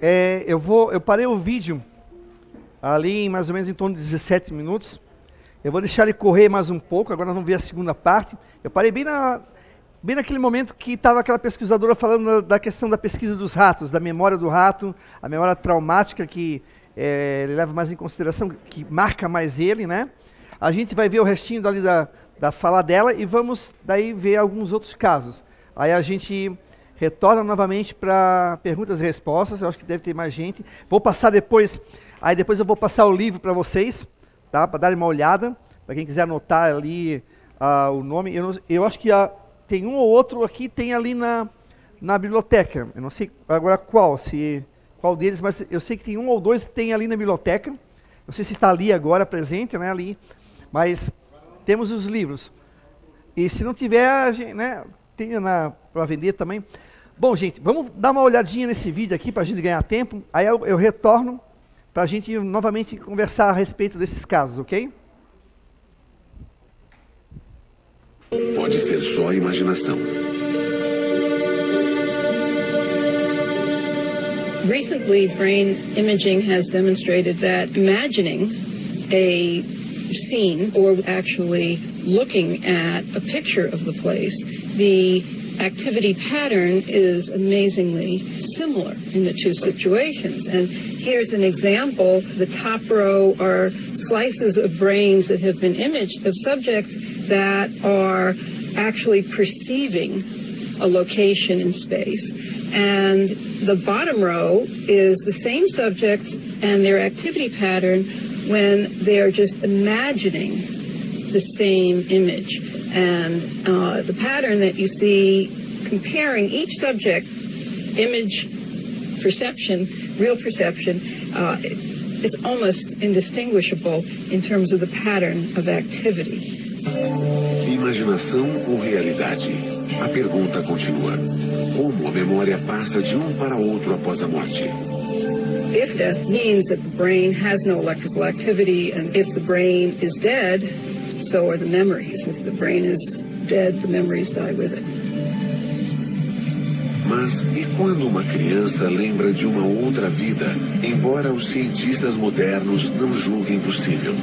Eu parei o vídeo ali mais ou menos em torno de 17 minutos. Eu vou deixar ele correr mais um pouco, agora nós vamos ver a segunda parte. Eu parei bem naquele momento que estava aquela pesquisadora falando da questão da pesquisa dos ratos, da memória do rato, a memória traumática que ele leva mais em consideração, que marca mais ele, né? A gente vai ver o restinho dali da fala dela e vamos daí ver alguns outros casos. Aí a gente retorna novamente para perguntas e respostas, eu acho que deve ter mais gente. Vou passar depois, aí depois eu vou passar o livro para vocês, tá? Para darem uma olhada, para quem quiser anotar ali o nome. Eu acho que tem um ou outro aqui, tem ali na biblioteca. Eu não sei agora qual deles, mas eu sei que tem um ou dois que tem ali na biblioteca. Não sei se está ali agora presente, né, ali. Mas temos os livros. E se não tiver, né, tem para vender também. Bom, gente, vamos dar uma olhadinha nesse vídeo aqui para a gente ganhar tempo. Aí eu retorno para a gente novamente conversar a respeito desses casos, ok? Pode ser só imaginação. Recently, brain imaging has demonstrated that imagining a scene or actually looking at a picture of the place, the activity pattern is amazingly similar in the two situations. And here's an example. The top row are slices of brains that have been imaged of subjects that are actually perceiving a location in space. And the bottom row is the same subjects and their activity pattern when they're just imagining the same image. And the pattern that you see comparing each subject, image, perception, real perception, is almost indistinguishable in terms of the pattern of activity. Imaginação ou realidade? A pergunta continua. Como a memória passa de um para outro após a morte? If death means that the brain has no electrical activity, and if the brain is dead, so are the memories. If the brain is dead, the memories die with it. Mas e quando uma criança lembra de uma outra vida, embora os cientistas modernos não julguem possível?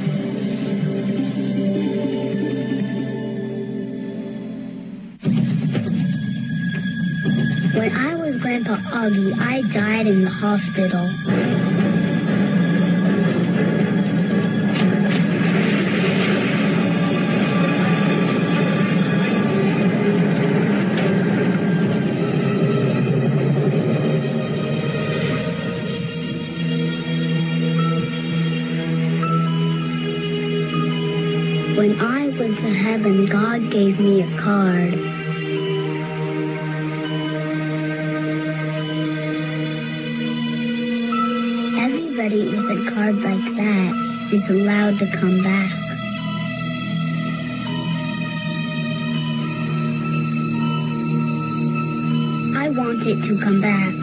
When I was Grandpa Augie, I died in the hospital. When I went to heaven, God gave me a card. Everybody with a card like that is allowed to come back. I want it to come back.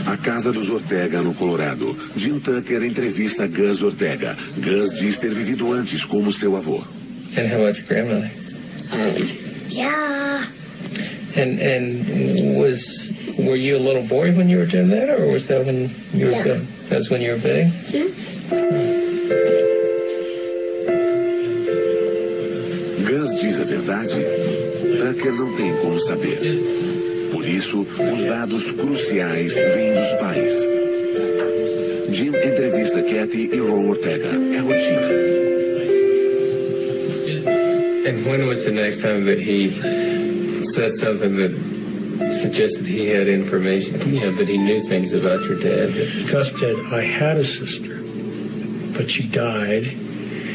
A casa dos Ortega, no Colorado. Jim Tucker entrevista Gus Ortega. Gus diz ter vivido antes como seu avô. And how about your grandmother? Yeah. And were you a little boy when you were doing that, or was that when you were big? That was when you were big? Gus diz a verdade? Tucker não tem como saber. Por isso, os dados cruciais vêm dos pais. Jim entrevista Kathy e Ron Ortega. É rotina. And when was the next time that he said something that suggested he had information, that he knew things about your dad? Gus said, I had a sister, but she died.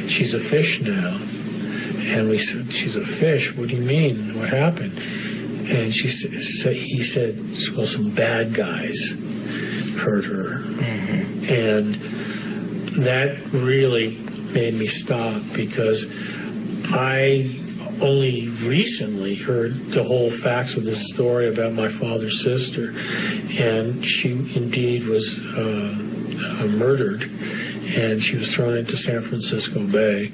She's a fish now. And we said, she's a fish? What do you mean? What happened? And he said, well, some bad guys hurt her. Mm-hmm. And that really made me stop, because I only recently heard the whole facts of this story about my father's sister, and she indeed was murdered, and she was thrown into San Francisco Bay.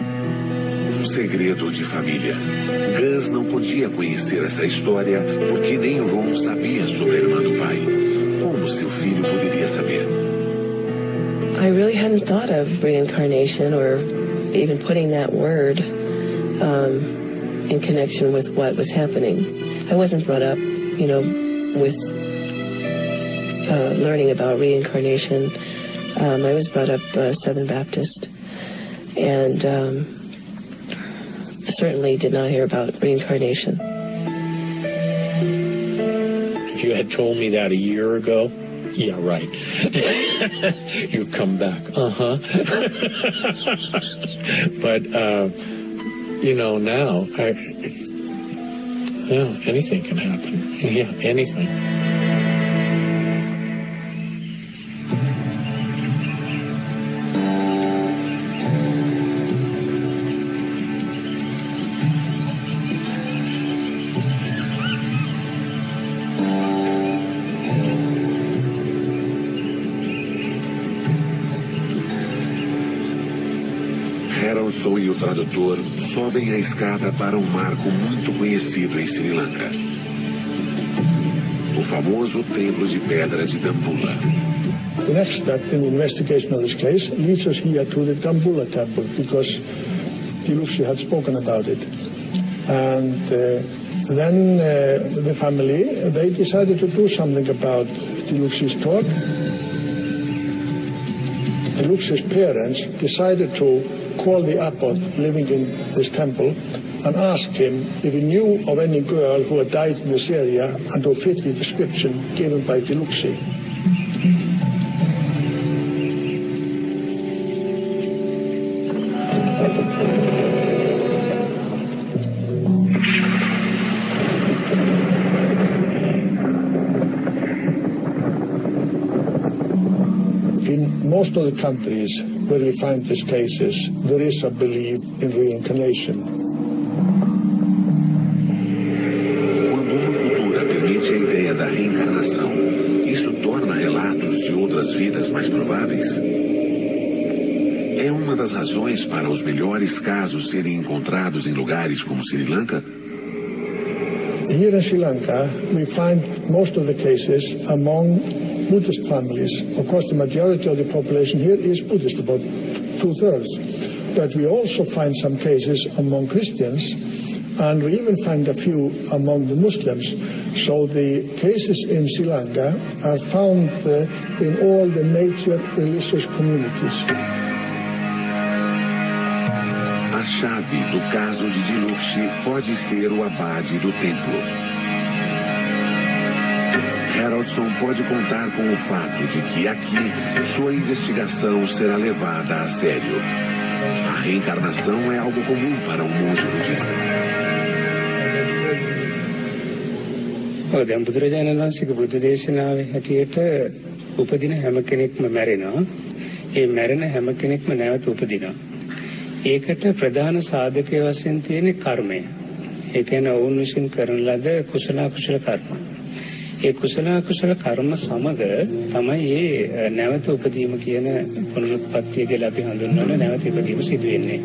Um segredo de família. Gus não podia conhecer essa história porque nem Ron sabia sobre a irmã do pai. Como seu filho poderia saber? I really hadn't thought of reincarnation or even putting that word in connection with what was happening. I wasn't brought up, with learning about reincarnation. I was brought up Southern Baptist, and certainly did not hear about reincarnation. If you had told me that a year ago, yeah, right. You've come back. But, now, anything can happen. Yeah, anything. Haraldson e o tradutor sobem a escada para um marco muito conhecido em Sri Lanka. O famoso Templo de Pedra de Dambulla. The next step in the investigation of this case leads us here to the Dambulla Temple because Dilukshy had spoken about it. And then the family, they decided to do something about Dilukshy's talk. Dilukshy's parents decided to call the abbot living in this temple and ask him if he knew of any girl who had died in this area and who fit the description given by Dilukshy. In most of the countries where we find these cases, there is a belief in reincarnation. Quando uma cultura permite a ideia da reencarnação, isso torna relatos de outras vidas mais prováveis? É uma das razões para os melhores casos serem encontrados em lugares como Sri Lanka? Here in Sri Lanka, we find most of the cases among Buddhist families. Of course, the majority of the population here is Buddhist, about 2/3. But we also find some cases among Christians, and we even find a few among the Muslims. So the cases in Sri Lanka are found in all the major religious communities. A chave do caso de Dilukshy pode ser o abade do templo. Haraldson pode contar com o fato de que aqui sua investigação será levada a sério. A reencarnação é algo comum para um monge budista. දැන් බුදුරජාණන් වහන්සේගේ බුද්ධ දේශනාවේ හැටියට උපදින හැම කෙනෙක්ම මැරෙනවා. ඒ මැරෙන හැම කෙනෙක්ම නැවත උපදිනවා. ඒකට ප්‍රධාන සාධකය වශයෙන් තියෙන කර්මය. ඒ කියන්නේ ඔවුන් විසින් කරන ලද කුසල අකුසල කර්ම. ඒ කුසල අකුසල කර්ම සමග තමයි මේ නැවත උපදීම කියන පුනරුත්පත්තිය කියලා අපි හඳුන්වන නැවත උපදීම සිදු වෙන්නේ.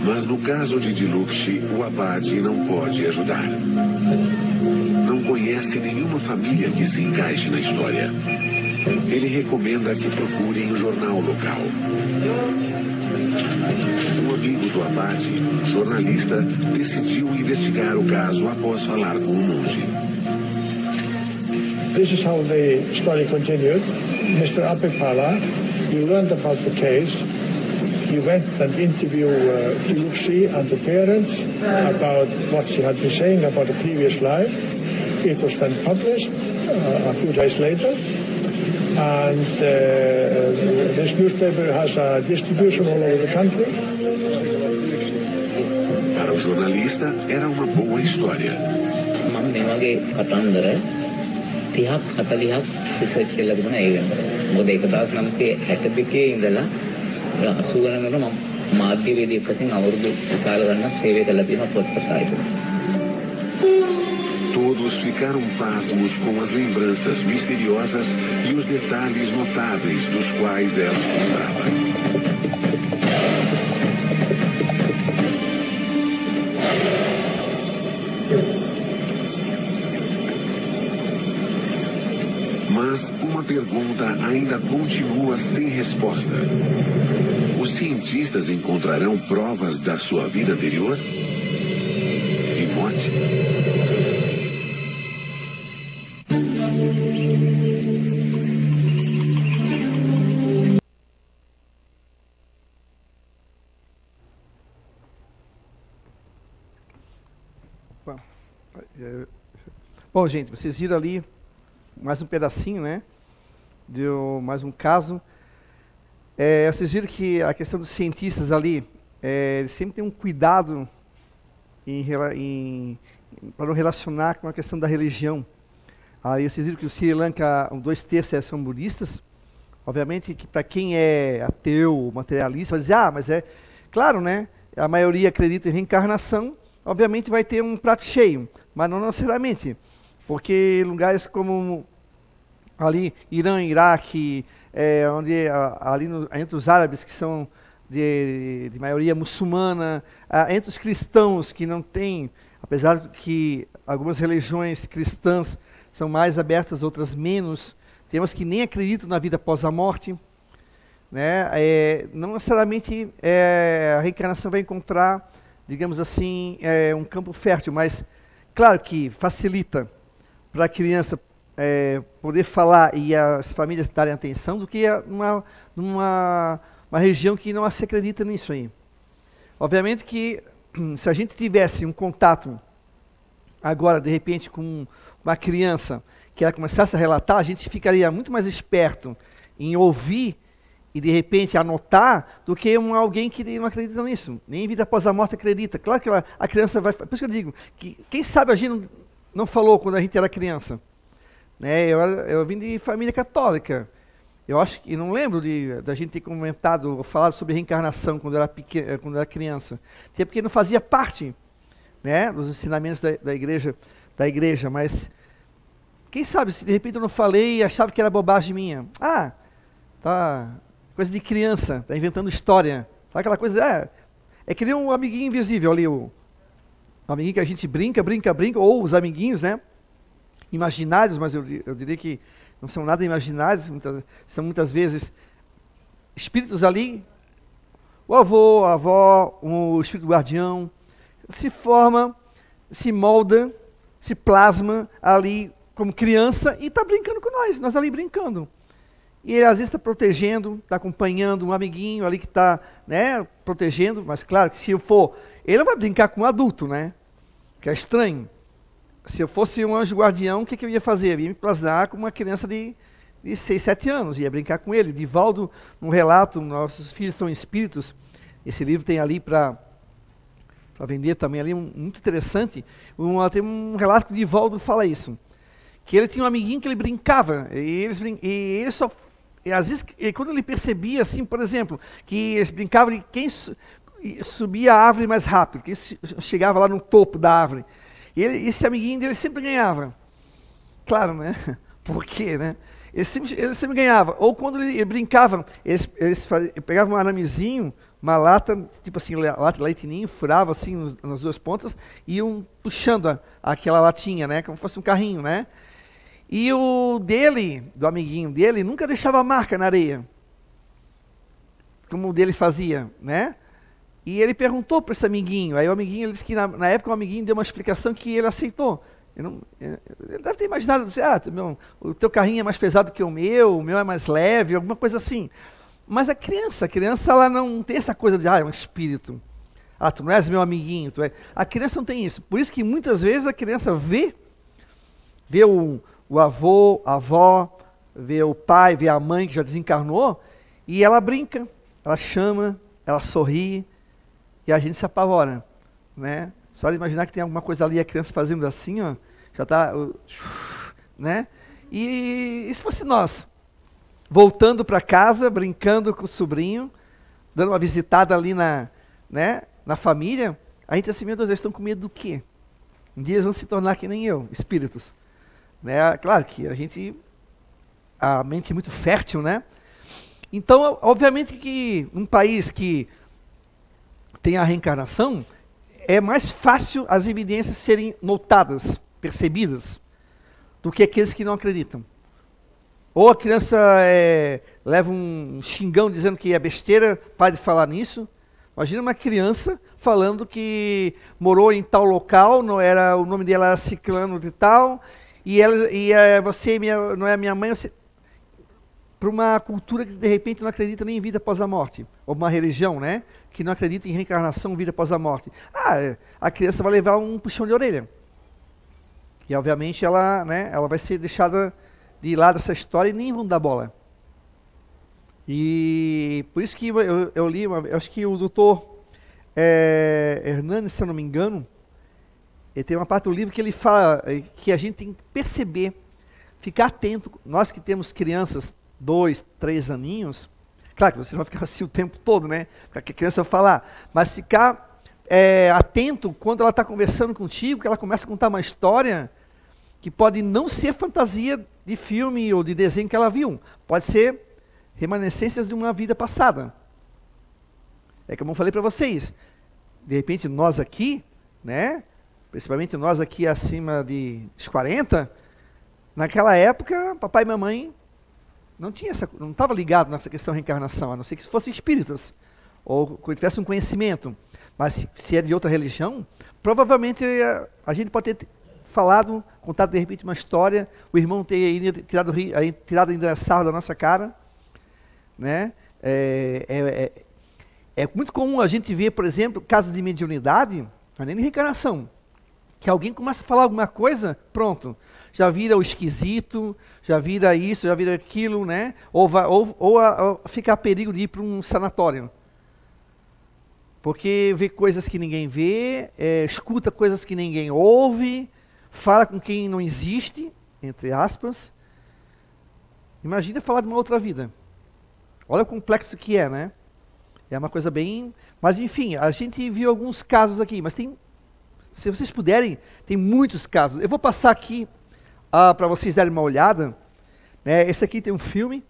Mas no caso de Dilukshy, o abade não pode ajudar. Não conhece nenhuma família que se encaixe na história. Ele recomenda que procurem o jornal local. Um amigo do abade, jornalista, decidiu investigar o caso após falar com o monge. This is how the story continued. Mr. Apipala, he learned about the case. He went and interviewed Dilukshy and the parents about what she had been saying about a previous life. It was then published a few days later. And this newspaper has a distribution all over the country. Para o jornalista, era uma boa história. මම මේ වගේ කතන්දර 30ක් 40ක් රිසර්ච් කරලා තිබුණා ඒ වෙනකොට. මොකද 1962 ඉඳලා 80 ගණනකට මම මාධ්‍යවේදියෙක් වශයෙන් අවුරුදු විශාල ගණනක් සේවය කළා තියෙනවා පොත්පත් ආයතන. Todos ficaram pasmos com as lembranças misteriosas e os detalhes notáveis dos quais ela se lembrava. pergunta ainda continua sem resposta. Os cientistas encontrarão provas da sua vida anterior? E morte? Bom, gente, vocês viram ali mais um pedacinho, né? Deu mais um caso. Vocês viram que a questão dos cientistas ali, eles sempre têm um cuidado para não relacionar com a questão da religião. Aí vocês viram que o Sri Lanka, 2/3 são budistas. Obviamente que para quem é ateu, materialista, vai dizer, mas é claro, né? A maioria acredita em reencarnação, obviamente vai ter um prato cheio, mas não necessariamente. Porque lugares como ali, Irã, Iraque, onde ali entre os árabes que são de maioria muçulmana, entre os cristãos que não têm, apesar que algumas religiões cristãs são mais abertas, outras menos, temos que nem acreditam na vida após a morte, né? Não necessariamente a reencarnação vai encontrar, digamos assim, um campo fértil, mas claro que facilita para a criança poder falar e as famílias darem atenção do que numa região que não se acredita nisso aí. Obviamente que se a gente tivesse um contato agora, de repente, com uma criança que ela começasse a relatar, a gente ficaria muito mais esperto em ouvir e de repente anotar do que alguém que não acredita nisso. Nem vida após a morte acredita. Claro que a criança vai... Por isso que eu digo, que quem sabe a gente não falou quando a gente era criança. Né? Eu vim de família católica. Eu acho que não lembro da gente ter comentado ou falado sobre reencarnação quando era pequena, quando era criança. Até porque não fazia parte, né, dos ensinamentos da igreja, mas quem sabe se de repente eu não falei e achava que era bobagem minha. Tá, coisa de criança, tá inventando história. Sabe aquela coisa, é que nem um amiguinho invisível ali, o amiguinho que a gente brinca, ou os amiguinhos, né, imaginários, mas eu diria que não são nada imaginários, são muitas vezes espíritos ali, o avô, a avó, o espírito guardião, se forma, se molda, se plasma ali como criança e está brincando com nós ali brincando. E ele às vezes está protegendo, está acompanhando um amiguinho ali que está, né, protegendo, mas claro que se eu for, ele não vai brincar com um adulto, né, que é estranho. Se eu fosse um anjo guardião, o que eu ia fazer? Eu ia me plasmar com uma criança de 6, 7 anos, ia brincar com ele. Divaldo, num relato, Nossos Filhos São Espíritos, esse livro tem ali para vender também, ali muito interessante, tem um relato que o Divaldo fala isso, que ele tinha um amiguinho que ele brincava, e ele só... E às vezes, quando ele percebia, assim, por exemplo, que eles brincavam de quem subia a árvore mais rápido, quem chegava lá no topo da árvore, e esse amiguinho dele sempre ganhava. Claro, né? Por quê, né? Ele sempre ganhava. Ou quando ele brincava, eles pegavam um aramezinho, uma lata, tipo assim, lata de leite ninho, furava assim nas duas pontas, e iam puxando aquela latinha, né? Como se fosse um carrinho, né? E do amiguinho dele, nunca deixava marca na areia, como o dele fazia, né? E ele perguntou para esse amiguinho, aí o amiguinho, ele disse que na época o amiguinho deu uma explicação que ele aceitou. Ele deve ter imaginado, o teu carrinho é mais pesado que o meu é mais leve, alguma coisa assim. Mas a criança ela não tem essa coisa de, é um espírito. Tu não és meu amiguinho. A criança não tem isso. Por isso que muitas vezes a criança vê o avô, a avó, vê o pai, vê a mãe que já desencarnou, e ela brinca, ela chama, ela sorri, e a gente se apavora, né? Só de imaginar que tem alguma coisa ali, a criança fazendo assim, ó, já está, né? E se fosse nós, voltando para casa, brincando com o sobrinho, dando uma visitada ali na família, a gente assim, meu Deus, eles estão com medo do quê? Um dia eles vão se tornar que nem eu, espíritos. Né? Claro que a mente é muito fértil, né? Então, obviamente que um país que tem a reencarnação, é mais fácil as evidências serem notadas, percebidas, do que aqueles que não acreditam. Ou a criança leva um xingão dizendo que é besteira, para de falar nisso. Imagina uma criança falando que morou em tal local, o nome dela era ciclano de tal, você não é minha mãe. Para uma cultura que de repente não acredita nem em vida após a morte, ou uma religião, né, que não acredita em reencarnação, vida após a morte. A criança vai levar um puxão de orelha. E obviamente ela vai ser deixada de lado essa história e nem vão dar bola. E por isso que eu li, eu acho que o doutor Hernani, se eu não me engano, ele tem uma parte do livro que ele fala que a gente tem que perceber, ficar atento, nós que temos crianças 2, 3 aninhos, claro que você não vai ficar assim o tempo todo, né? Porque a criança vai falar, mas ficar atento quando ela está conversando contigo, que ela começa a contar uma história que pode não ser fantasia de filme ou de desenho que ela viu, pode ser remanescências de uma vida passada. É como eu falei para vocês, de repente nós aqui, né, principalmente nós aqui acima dos 40, naquela época, papai e mamãe não estava ligado nessa questão da reencarnação, a não ser que fossem espíritas, ou que tivesse um conhecimento. Mas se é de outra religião, provavelmente a gente pode ter contado de repente uma história, o irmão ter tirado engraçado da nossa cara, né? É muito comum a gente ver, por exemplo, casos de mediunidade, não é nem de reencarnação, que alguém começa a falar alguma coisa, pronto, já vira o esquisito, já vira isso, já vira aquilo, né? Ou fica a perigo de ir para um sanatório. Porque vê coisas que ninguém vê, escuta coisas que ninguém ouve, fala com quem não existe, entre aspas. Imagina falar de uma outra vida. Olha o complexo que é, né? É uma coisa bem... Mas enfim, a gente viu alguns casos aqui, mas se vocês puderem, tem muitos casos. Eu vou passar aqui para vocês darem uma olhada. Né? Esse aqui tem um filme,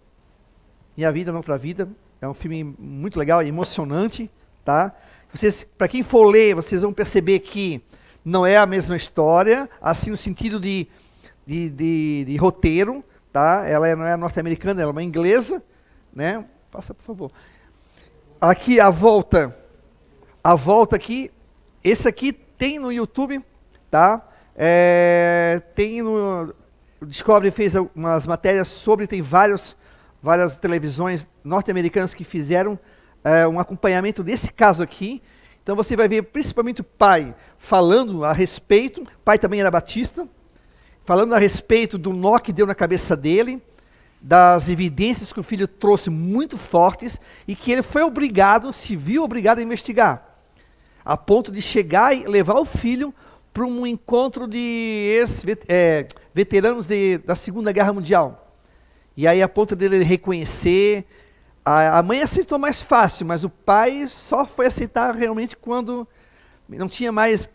Minha Vida Noutra Vida. É um filme muito legal, emocionante. Tá? Para quem for ler, vocês vão perceber que não é a mesma história, assim no sentido de roteiro. Tá? Ela não é norte-americana, ela é uma inglesa. Né? Passa, por favor. Aqui a volta aqui, esse aqui tem no YouTube, tá? Tem no o Discovery fez umas matérias sobre, tem várias televisões norte-americanas que fizeram um acompanhamento desse caso aqui. Então você vai ver principalmente o pai falando a respeito, o pai também era batista, falando a respeito do nó que deu na cabeça dele, das evidências que o filho trouxe muito fortes e que ele se viu obrigado a investigar, a ponto de chegar e levar o filho para um encontro de veteranos da Segunda Guerra Mundial. E aí a ponto dele reconhecer, a mãe aceitou mais fácil, mas o pai só foi aceitar realmente quando não tinha mais,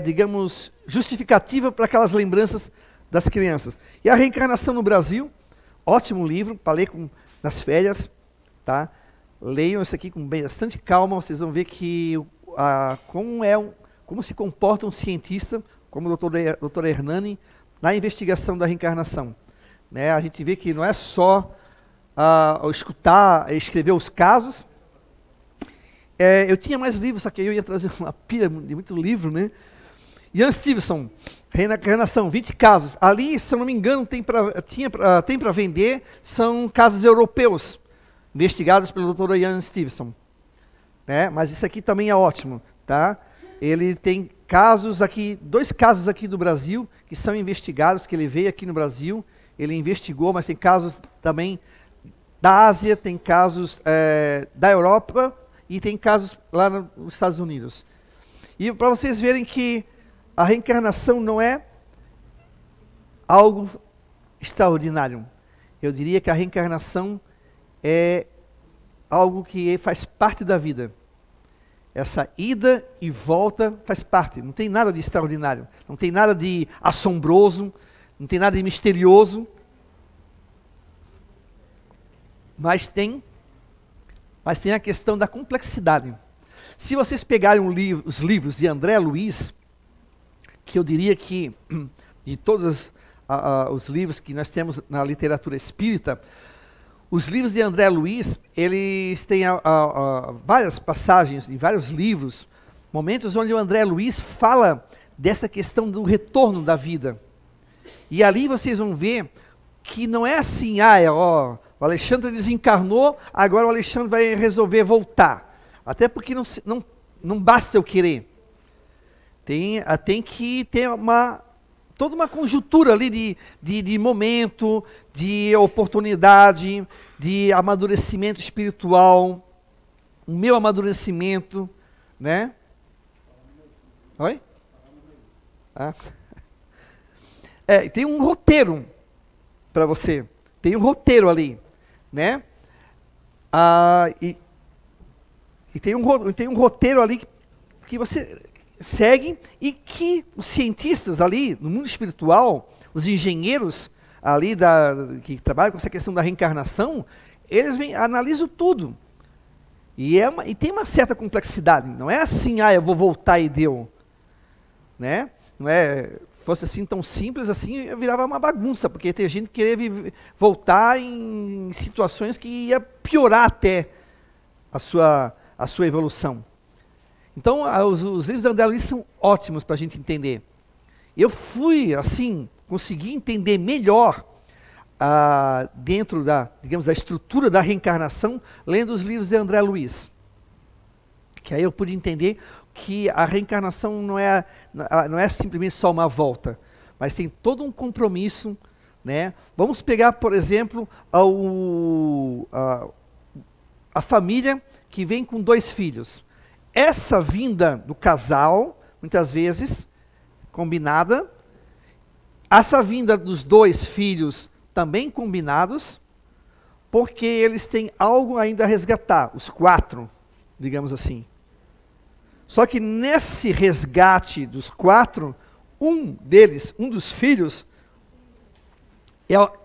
digamos, justificativa para aquelas lembranças das crianças. E a Reencarnação no Brasil, ótimo livro para ler nas férias, tá? Leiam isso aqui com bastante calma, vocês vão ver que como se comporta um cientista, como o Dr. Hernani, na investigação da reencarnação. Né? A gente vê que não é só escrever os casos. Eu tinha mais livros, só que eu ia trazer uma pilha de muito livro, né? Ian Stevenson, Reencarnação, 20 casos. Ali, se eu não me engano, tem para vender, são casos europeus, investigados pelo Dr. Ian Stevenson. Né? Mas isso aqui também é ótimo. Tá? Ele tem casos aqui, 2 casos aqui do Brasil, que são investigados, que ele veio aqui no Brasil, ele investigou, mas tem casos também da Ásia, tem casos da Europa e tem casos lá nos Estados Unidos. E para vocês verem que a reencarnação não é algo extraordinário. Eu diria que a reencarnação é algo que faz parte da vida. Essa ida e volta faz parte, não tem nada de extraordinário, não tem nada de assombroso, não tem nada de misterioso, mas tem a questão da complexidade. Se vocês pegarem os livros de André Luiz, que eu diria que, de todas os livros que nós temos na literatura espírita, os livros de André Luiz, eles têm várias passagens em vários livros, momentos onde o André Luiz fala dessa questão do retorno da vida. E ali vocês vão ver que não é assim, o Alexandre desencarnou, agora o Alexandre vai resolver voltar. Até porque não basta eu querer. Tem que ter toda uma conjuntura ali de momento, de oportunidade, de amadurecimento espiritual, o meu amadurecimento, né? Oi? Tem um roteiro para você, tem um roteiro ali, né? E tem um roteiro ali que você segue e que os cientistas ali no mundo espiritual, os engenheiros ali que trabalham com essa questão da reencarnação, eles analisam tudo. E tem uma certa complexidade, não é assim, eu vou voltar e deu, né? Não fosse assim tão simples assim, virava uma bagunça, porque tem gente que queria voltar em situações que ia piorar até a sua evolução. Então, os livros da André Luiz são ótimos para a gente entender. Eu consegui entender melhor dentro da estrutura da reencarnação, lendo os livros de André Luiz. Que aí eu pude entender que a reencarnação não é simplesmente só uma volta, mas tem todo um compromisso, né? Vamos pegar, por exemplo, a família que vem com 2 filhos. Essa vinda do casal, muitas vezes, combinada, essa vinda dos 2 filhos também combinados, porque eles têm algo ainda a resgatar, os 4, digamos assim. Só que nesse resgate dos 4, um dos filhos,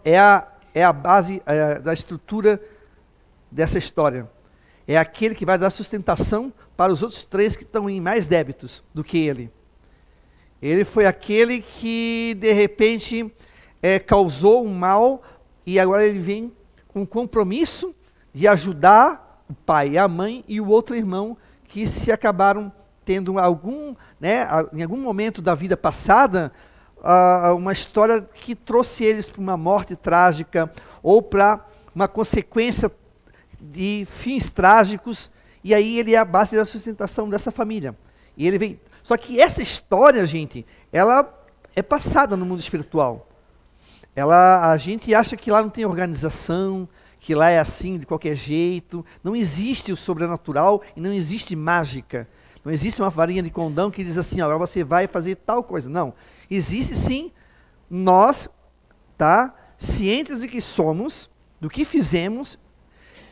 é a base da estrutura dessa história. É aquele que vai dar sustentação para os outros 3 que estão em mais débitos do que ele. Ele foi aquele que, de repente, causou um mal e agora ele vem com o compromisso de ajudar o pai e a mãe e o outro irmão que se acabaram tendo em algum momento da vida passada, uma história que trouxe eles para uma morte trágica ou para uma consequência de fins trágicos, e aí ele é a base da sustentação dessa família. E ele vem. Só que essa história, gente, ela é passada no mundo espiritual. A gente acha que lá não tem organização, que lá é assim de qualquer jeito. Não existe o sobrenatural e não existe mágica. Não existe uma varinha de condão que diz assim, agora você vai fazer tal coisa. Não. Existe sim nós, cientes de que somos, do que fizemos,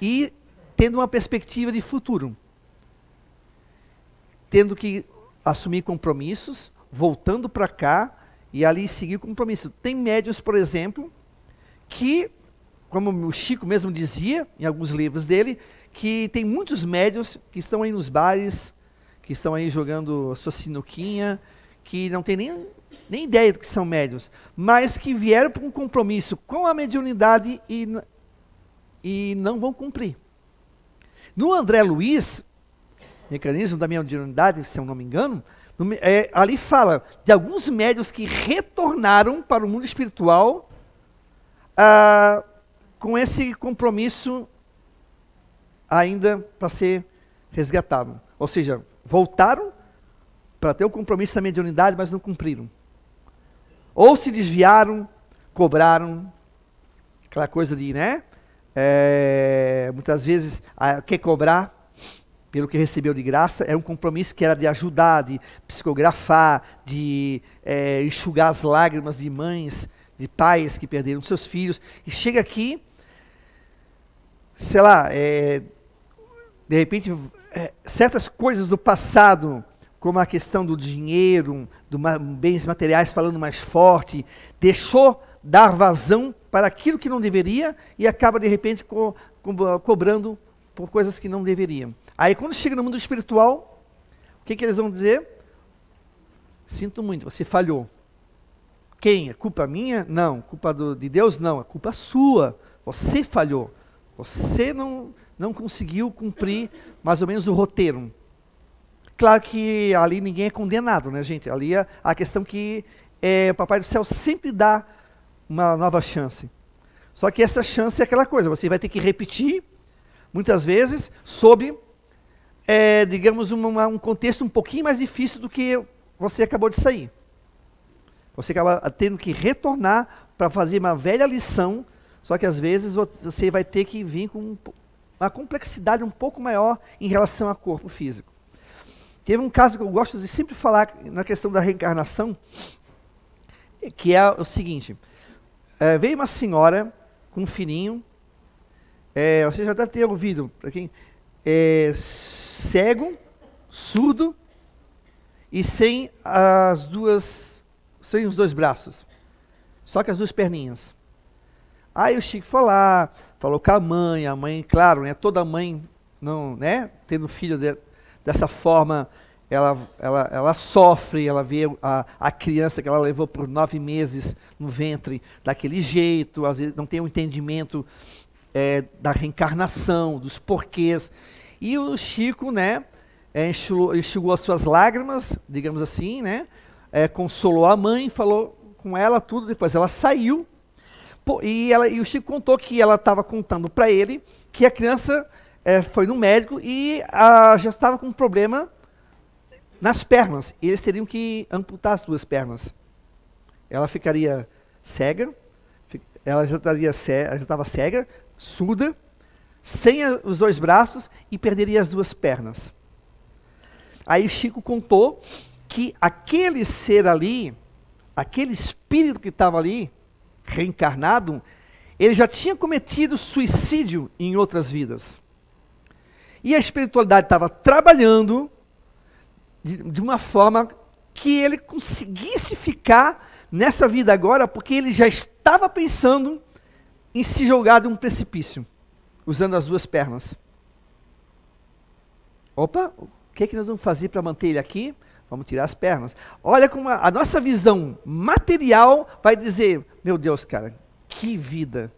e tendo uma perspectiva de futuro. Tendo que assumir compromissos, voltando para cá e ali seguir o compromisso. Tem médiuns, por exemplo, que, como o Chico mesmo dizia, em alguns livros dele, que tem muitos médiuns que estão aí nos bares, que estão aí jogando a sua sinuquinha, que não tem nem ideia de que são médiuns, mas que vieram para um compromisso com a mediunidade e não vão cumprir. No André Luiz, Mecanismo da Mediunidade, se eu não me engano, ali fala de alguns médiuns que retornaram para o mundo espiritual com esse compromisso ainda para ser resgatado. Ou seja, voltaram para ter o compromisso da mediunidade, mas não cumpriram. Ou se desviaram, cobraram, aquela coisa de, muitas vezes quer cobrar pelo que recebeu de graça. Era um compromisso que era de ajudar, de psicografar, de enxugar as lágrimas de mães, de pais que perderam seus filhos. E chega aqui, sei lá, de repente, certas coisas do passado, como a questão do dinheiro, bens materiais falando mais forte, deixou dar vazão para aquilo que não deveria e acaba, de repente, cobrando por coisas que não deveriam. Aí, quando chega no mundo espiritual, o que eles vão dizer? Sinto muito, você falhou. quem? É culpa minha? Não. Culpa de Deus? Não. É culpa sua. Você falhou. Você não conseguiu cumprir mais ou menos o roteiro. Claro que ali ninguém é condenado, né, gente? Ali a questão que o Papai do Céu sempre dá uma nova chance. Só que essa chance é aquela coisa, você vai ter que repetir, muitas vezes, sob, digamos, um contexto um pouquinho mais difícil do que você acabou de sair. Você acaba tendo que retornar para fazer uma velha lição, só que às vezes você vai ter que vir com uma complexidade um pouco maior em relação ao corpo físico. Teve um caso que eu gosto de sempre falar na questão da reencarnação, que é o seguinte, veio uma senhora com um filhinho, você já deve ter ouvido, para quem cego, surdo e sem os dois braços, só que as duas perninhas. Aí o Chico foi lá, falou com a mãe, claro, né, toda mãe, não, né, tendo filho dessa forma, ela sofre, ela vê a criança que ela levou por 9 meses no ventre daquele jeito, às vezes não tem um entendimento da reencarnação, dos porquês. E o Chico, né, enxugou as suas lágrimas, digamos assim, né, consolou a mãe, falou com ela tudo, depois ela saiu, e o Chico contou que ela estava contando para ele que a criança foi no médico e já estava com um problema nas pernas, e eles teriam que amputar as duas pernas. Ela ficaria cega, ela já estava cega, surda, sem os dois braços e perderia as duas pernas. Aí o Chico contou que aquele ser ali, aquele espírito que estava ali, reencarnado, ele já tinha cometido suicídio em outras vidas. E a espiritualidade estava trabalhando de uma forma que ele conseguisse ficar nessa vida agora, porque ele já estava pensando em se jogar de um precipício, usando as duas pernas. Opa, o que nós vamos fazer para manter ele aqui? Vamos tirar as pernas. Olha como a nossa visão material vai dizer, meu Deus, cara, que vida.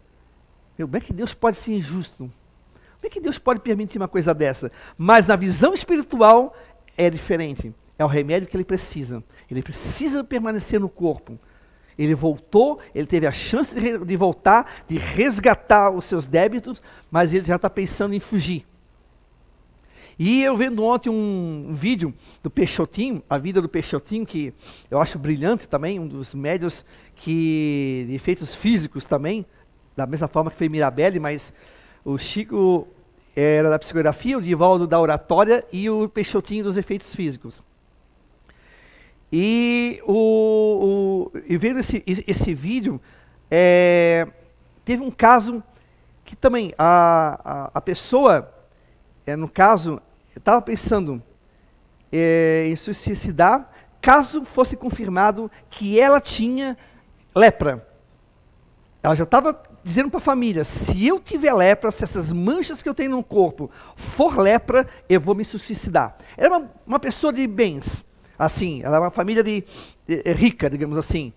Como é que Deus pode ser injusto? Como é que Deus pode permitir uma coisa dessa? Mas na visão espiritual é diferente. É o remédio que ele precisa. Ele precisa permanecer no corpo. Ele voltou, ele teve a chance de voltar, de resgatar os seus débitos, mas ele já está pensando em fugir. E eu vendo ontem um vídeo do Peixotinho, a vida do Peixotinho, que eu acho brilhante também, um dos médios de efeitos físicos também, da mesma forma que foi Mirabelli, mas o Chico era da psicografia, o Divaldo da oratória e o Peixotinho dos efeitos físicos. E vendo esse vídeo, teve um caso que também a pessoa, no caso, estava pensando em se suicidar, caso fosse confirmado que ela tinha lepra. Ela já estava dizendo para a família, se eu tiver lepra, se essas manchas que eu tenho no corpo for lepra, eu vou me suicidar. Era uma pessoa de bens, assim, ela era uma família rica, digamos assim.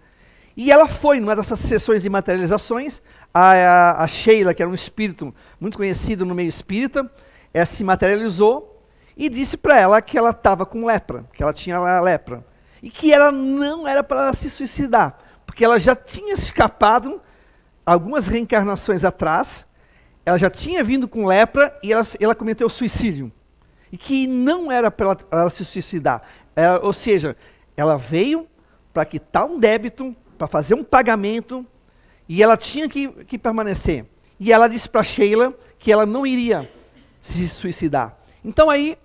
E ela foi, numa dessas sessões de materializações, a Sheila, que era um espírito muito conhecido no meio espírita, ela se materializou e disse para ela que ela estava com lepra, que ela tinha lepra. E que ela não era para ela se suicidar, porque ela já tinha escapado algumas reencarnações atrás, ela já tinha vindo com lepra e ela cometeu suicídio. E que não era para ela se suicidar. Ou seja, ela veio para quitar um débito, para fazer um pagamento, e ela tinha que permanecer. E ela disse para Sheila que ela não iria se suicidar. Então aí,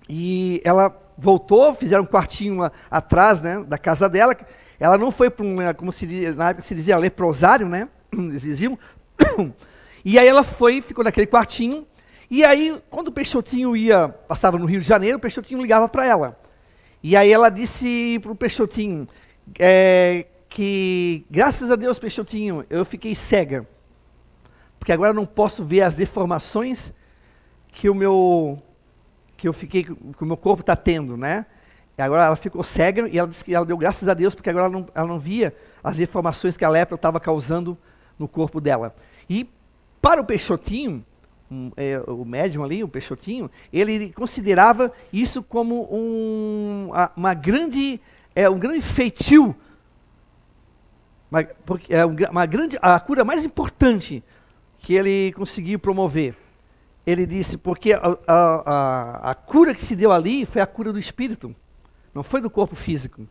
e ela voltou, fizeram um quartinho atrás, né, da casa dela. Ela não foi para como na época se dizia, leprosário, né? Eles diziam. E aí ela foi, ficou naquele quartinho. E aí, quando o Peixotinho passava no Rio de Janeiro, o Peixotinho ligava para ela. E aí ela disse para o Peixotinho que, graças a Deus, Peixotinho, eu fiquei cega. Porque agora eu não posso ver as deformações que o meu corpo está tendo, né? E agora ela ficou cega e ela disse que ela deu graças a Deus, porque agora ela não via as deformações que a lepra estava causando no corpo dela. E para o Peixotinho, o médium ali, o Peixotinho, ele considerava isso como um grande feitio, a cura mais importante que ele conseguiu promover. Ele disse, porque a cura que se deu ali foi a cura do espírito, não foi do corpo físico.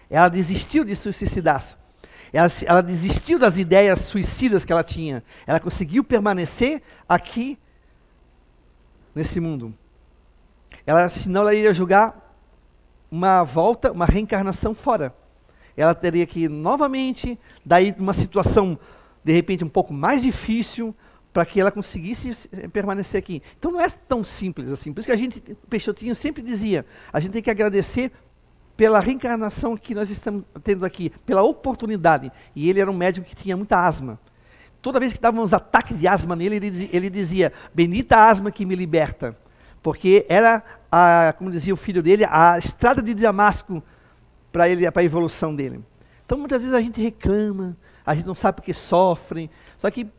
Ela desistiu de suicidar-se. Ela desistiu das ideias suicidas que ela tinha. Ela conseguiu permanecer aqui, nesse mundo. Senão ela iria jogar uma reencarnação fora. Ela teria que ir novamente, daí uma situação, de repente, um pouco mais difícil, para que ela conseguisse permanecer aqui. Então não é tão simples assim. Por isso que o Peixotinho sempre dizia, a gente tem que agradecer pela reencarnação que nós estamos tendo aqui, pela oportunidade. E ele era um médium que tinha muita asma. Toda vez que davam uns ataques de asma nele, ele dizia, bendita a asma que me liberta. Porque era, como dizia o filho dele, a estrada de Damasco para a evolução dele. Então muitas vezes a gente reclama, a gente não sabe porque sofre, só que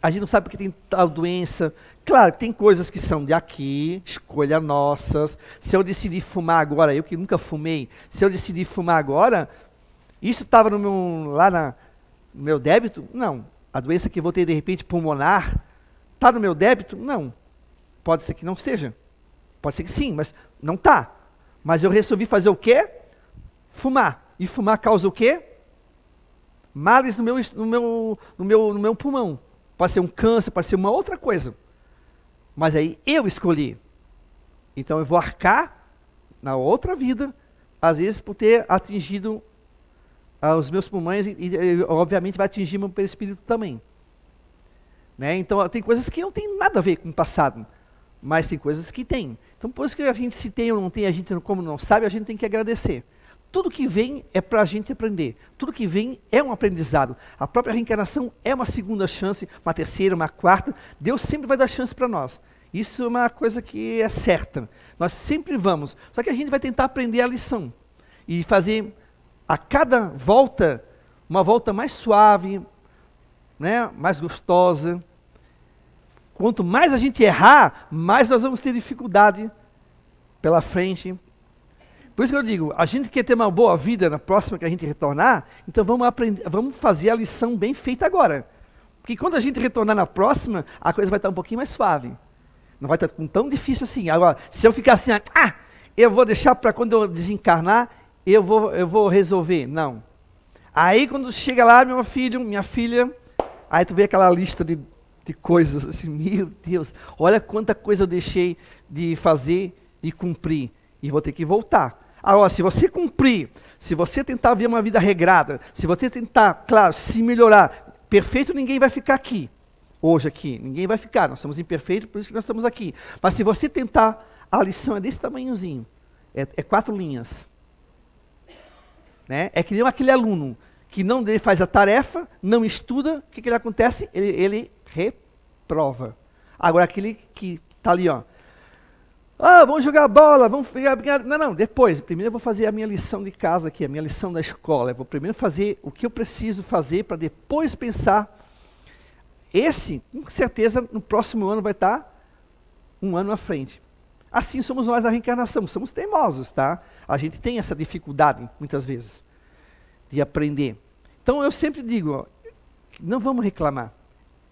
a gente não sabe porque tem tal doença. Claro, tem coisas que são de aqui, escolha nossas. Se eu decidir fumar agora, eu que nunca fumei, se eu decidir fumar agora, isso estava no meu débito? Não. A doença que eu vou ter de repente pulmonar, está no meu débito? Não. Pode ser que não esteja. Pode ser que sim, mas não está. Mas eu resolvi fazer o quê? Fumar. E fumar causa o quê? Males no meu pulmão. Pode ser um câncer, pode ser uma outra coisa. Mas aí eu escolhi. Então eu vou arcar na outra vida, às vezes por ter atingido os meus pulmões e obviamente vai atingir meu perispírito também. Né? Então tem coisas que não tem nada a ver com o passado, mas tem coisas que tem. Então por isso que a gente se tem ou não tem, a gente como não sabe, a gente tem que agradecer. Tudo que vem é para a gente aprender. Tudo que vem é um aprendizado. A própria reencarnação é uma segunda chance, uma terceira, uma quarta. Deus sempre vai dar chance para nós. Isso é uma coisa que é certa. Nós sempre vamos. Só que a gente vai tentar aprender a lição. E fazer a cada volta, uma volta mais suave, né, mais gostosa. Quanto mais a gente errar, mais nós vamos ter dificuldade pela frente. Por isso que eu digo, a gente quer ter uma boa vida na próxima que a gente retornar, então vamos fazer a lição bem feita agora. Porque quando a gente retornar na próxima, a coisa vai estar um pouquinho mais suave. Não vai estar tão difícil assim. Agora, se eu ficar assim, eu vou deixar para quando eu desencarnar, eu vou resolver. Não. Aí quando chega lá, meu filho, minha filha, aí tu vê aquela lista de coisas assim, meu Deus, olha quanta coisa eu deixei de fazer e cumprir. E vou ter que voltar. Agora, se você cumprir, se você tentar ver uma vida regrada, se você tentar, claro, se melhorar, perfeito ninguém vai ficar aqui, hoje aqui, ninguém vai ficar, nós somos imperfeitos, por isso que nós estamos aqui. Mas se você tentar, a lição é desse tamanhozinho, é 4 linhas. Né? É que nem aquele aluno que não faz a tarefa, não estuda, o que ele acontece? Ele reprova. Agora aquele que está ali, ó, vamos jogar bola, vamos pegar... Não, depois. Primeiro eu vou fazer a minha lição de casa aqui, a minha lição da escola. Eu vou primeiro fazer o que eu preciso fazer para depois pensar. Esse, com certeza, no próximo ano vai estar um ano à frente. Assim somos nós na reencarnação, somos teimosos, tá? A gente tem essa dificuldade, muitas vezes, de aprender. Então eu sempre digo, não vamos reclamar.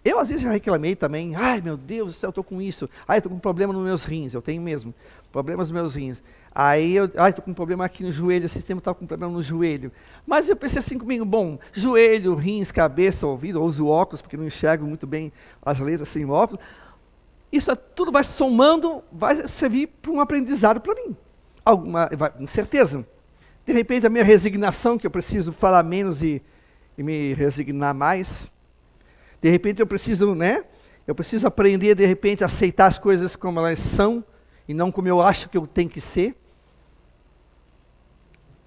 Eu, às vezes, já reclamei também. Ai, meu Deus do céu, eu estou com isso. Ai, estou com um problema nos meus rins. Eu tenho mesmo problemas nos meus rins. Aí, estou com um problema aqui no joelho. O sistema estava com um problema no joelho. Mas eu pensei assim comigo, bom, joelho, rins, cabeça, ouvido, eu uso óculos, porque não enxergo muito bem as letras sem óculos. Isso tudo vai somando, vai servir para um aprendizado para mim. Com certeza. De repente, a minha resignação, que eu preciso falar menos e me resignar mais. De repente eu preciso, eu preciso aprender, de repente, a aceitar as coisas como elas são, e não como eu acho que eu tenho que ser.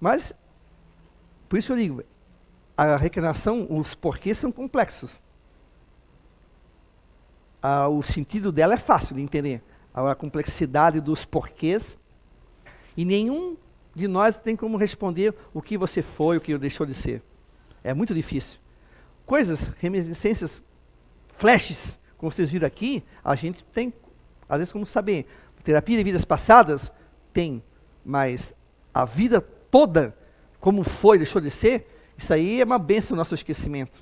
Mas, por isso que eu digo, a reencarnação, os porquês são complexos. O sentido dela é fácil de entender. A complexidade dos porquês, e nenhum de nós tem como responder o que você foi, o que deixou de ser. É muito difícil. Coisas, reminiscências, flashes, como vocês viram aqui, a gente tem, às vezes, como saber. Terapia de vidas passadas, tem. Mas a vida toda, como foi, deixou de ser, isso aí é uma bênção no nosso esquecimento.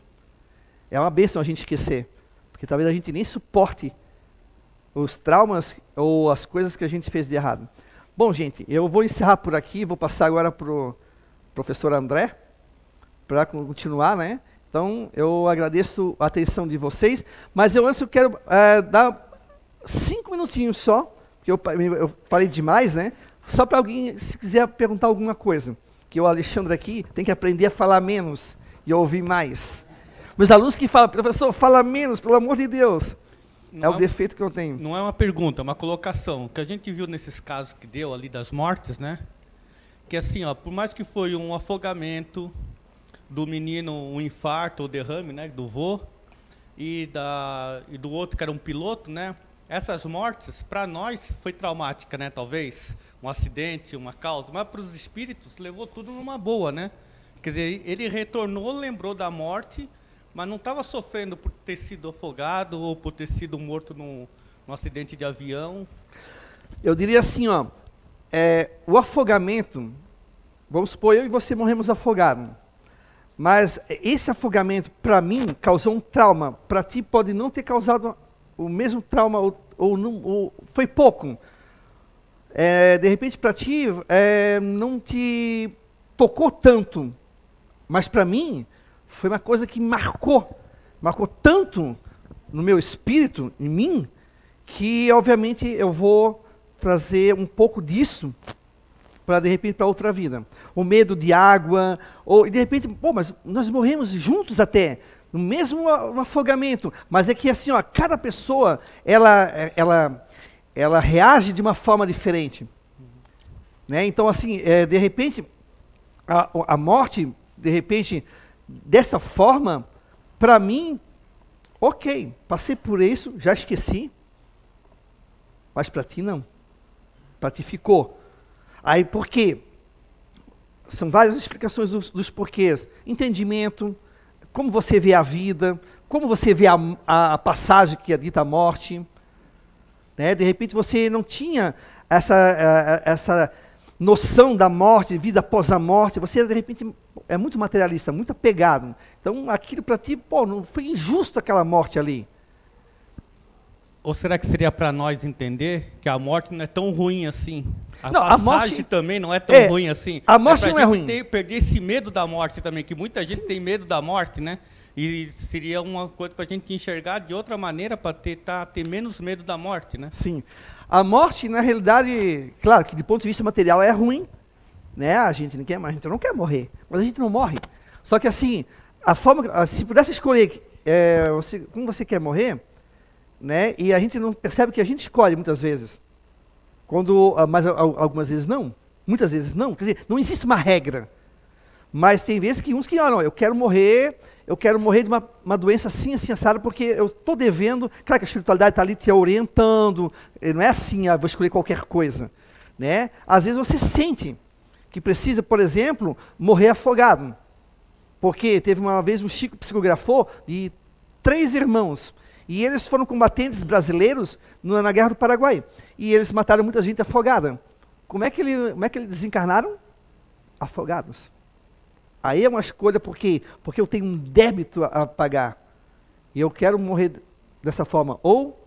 É uma bênção a gente esquecer. Porque talvez a gente nem suporte os traumas ou as coisas que a gente fez de errado. Bom, gente, eu vou encerrar por aqui, vou passar agora para o professor André, para continuar, né? Então, eu agradeço a atenção de vocês, mas antes eu quero dar 5 minutinhos só, porque eu falei demais, né? Só para alguém, se quiser perguntar alguma coisa, que o Alexandre aqui tem que aprender a falar menos e ouvir mais. Meus alunos que falam, professor, fala menos, pelo amor de Deus. É o defeito que eu tenho. Não é uma pergunta, é uma colocação. O que a gente viu nesses casos que deu ali das mortes, né? Que assim, ó, por mais que foi um afogamento do menino, um infarto ou derrame, né, do vô, e do outro que era um piloto, né? Essas mortes, para nós, foi traumática, né? Talvez um acidente, uma causa, mas para os espíritos levou tudo numa boa, né? Quer dizer, ele retornou, lembrou da morte, mas não estava sofrendo por ter sido afogado ou por ter sido morto num acidente de avião. Eu diria assim, ó, o afogamento, vamos supor, eu e você morremos afogados, mas esse afogamento, para mim, causou um trauma. Para ti pode não ter causado o mesmo trauma, ou foi pouco. De repente, para ti, não te tocou tanto, mas para mim, foi uma coisa que marcou tanto no meu espírito, em mim, que obviamente eu vou trazer um pouco disso para de repente para outra vida. O medo de água, ou de repente, pô, mas nós morremos juntos até, no mesmo afogamento, mas é que assim, ó, cada pessoa, ela reage de uma forma diferente. Né? Então assim, de repente, a morte, de repente, dessa forma, para mim, ok, passei por isso, já esqueci, mas para ti não. Para ti ficou. Aí por quê? São várias explicações dos porquês. Entendimento, como você vê a vida, como você vê a passagem que é dita a morte. Né? De repente você não tinha essa noção da morte, vida após a morte, você de repente é muito materialista, muito apegado. Então aquilo para ti, pô, não foi injusto aquela morte ali. Ou será que seria para nós entender que a morte não é tão ruim assim? A não, passagem a morte também não é tão ruim assim. A morte não é ruim. Perder esse medo da morte também, que muita gente tem medo da morte, né? E seria uma coisa para a gente enxergar de outra maneira para ter menos medo da morte, né? Sim. A morte, na realidade, claro que de ponto de vista material é ruim, né? A gente não quer morrer, mas a gente não morre. Só que assim, a forma, se pudesse escolher como você quer morrer, né? E a gente não percebe que a gente escolhe muitas vezes. Mas algumas vezes não, muitas vezes não. Quer dizer, não existe uma regra. Mas tem vezes que não, eu quero morrer de uma doença assim, assada, porque eu estou devendo. Claro que a espiritualidade está ali te orientando, não é assim, vou escolher qualquer coisa. Né? Às vezes você sente que precisa, por exemplo, morrer afogado. Porque teve uma vez um Chico psicografou de 3 irmãos, e eles foram combatentes brasileiros na Guerra do Paraguai. E eles mataram muita gente afogada. Como é que eles desencarnaram? Afogados. Aí é uma escolha, por quê? Porque eu tenho um débito a pagar. E eu quero morrer dessa forma. Ou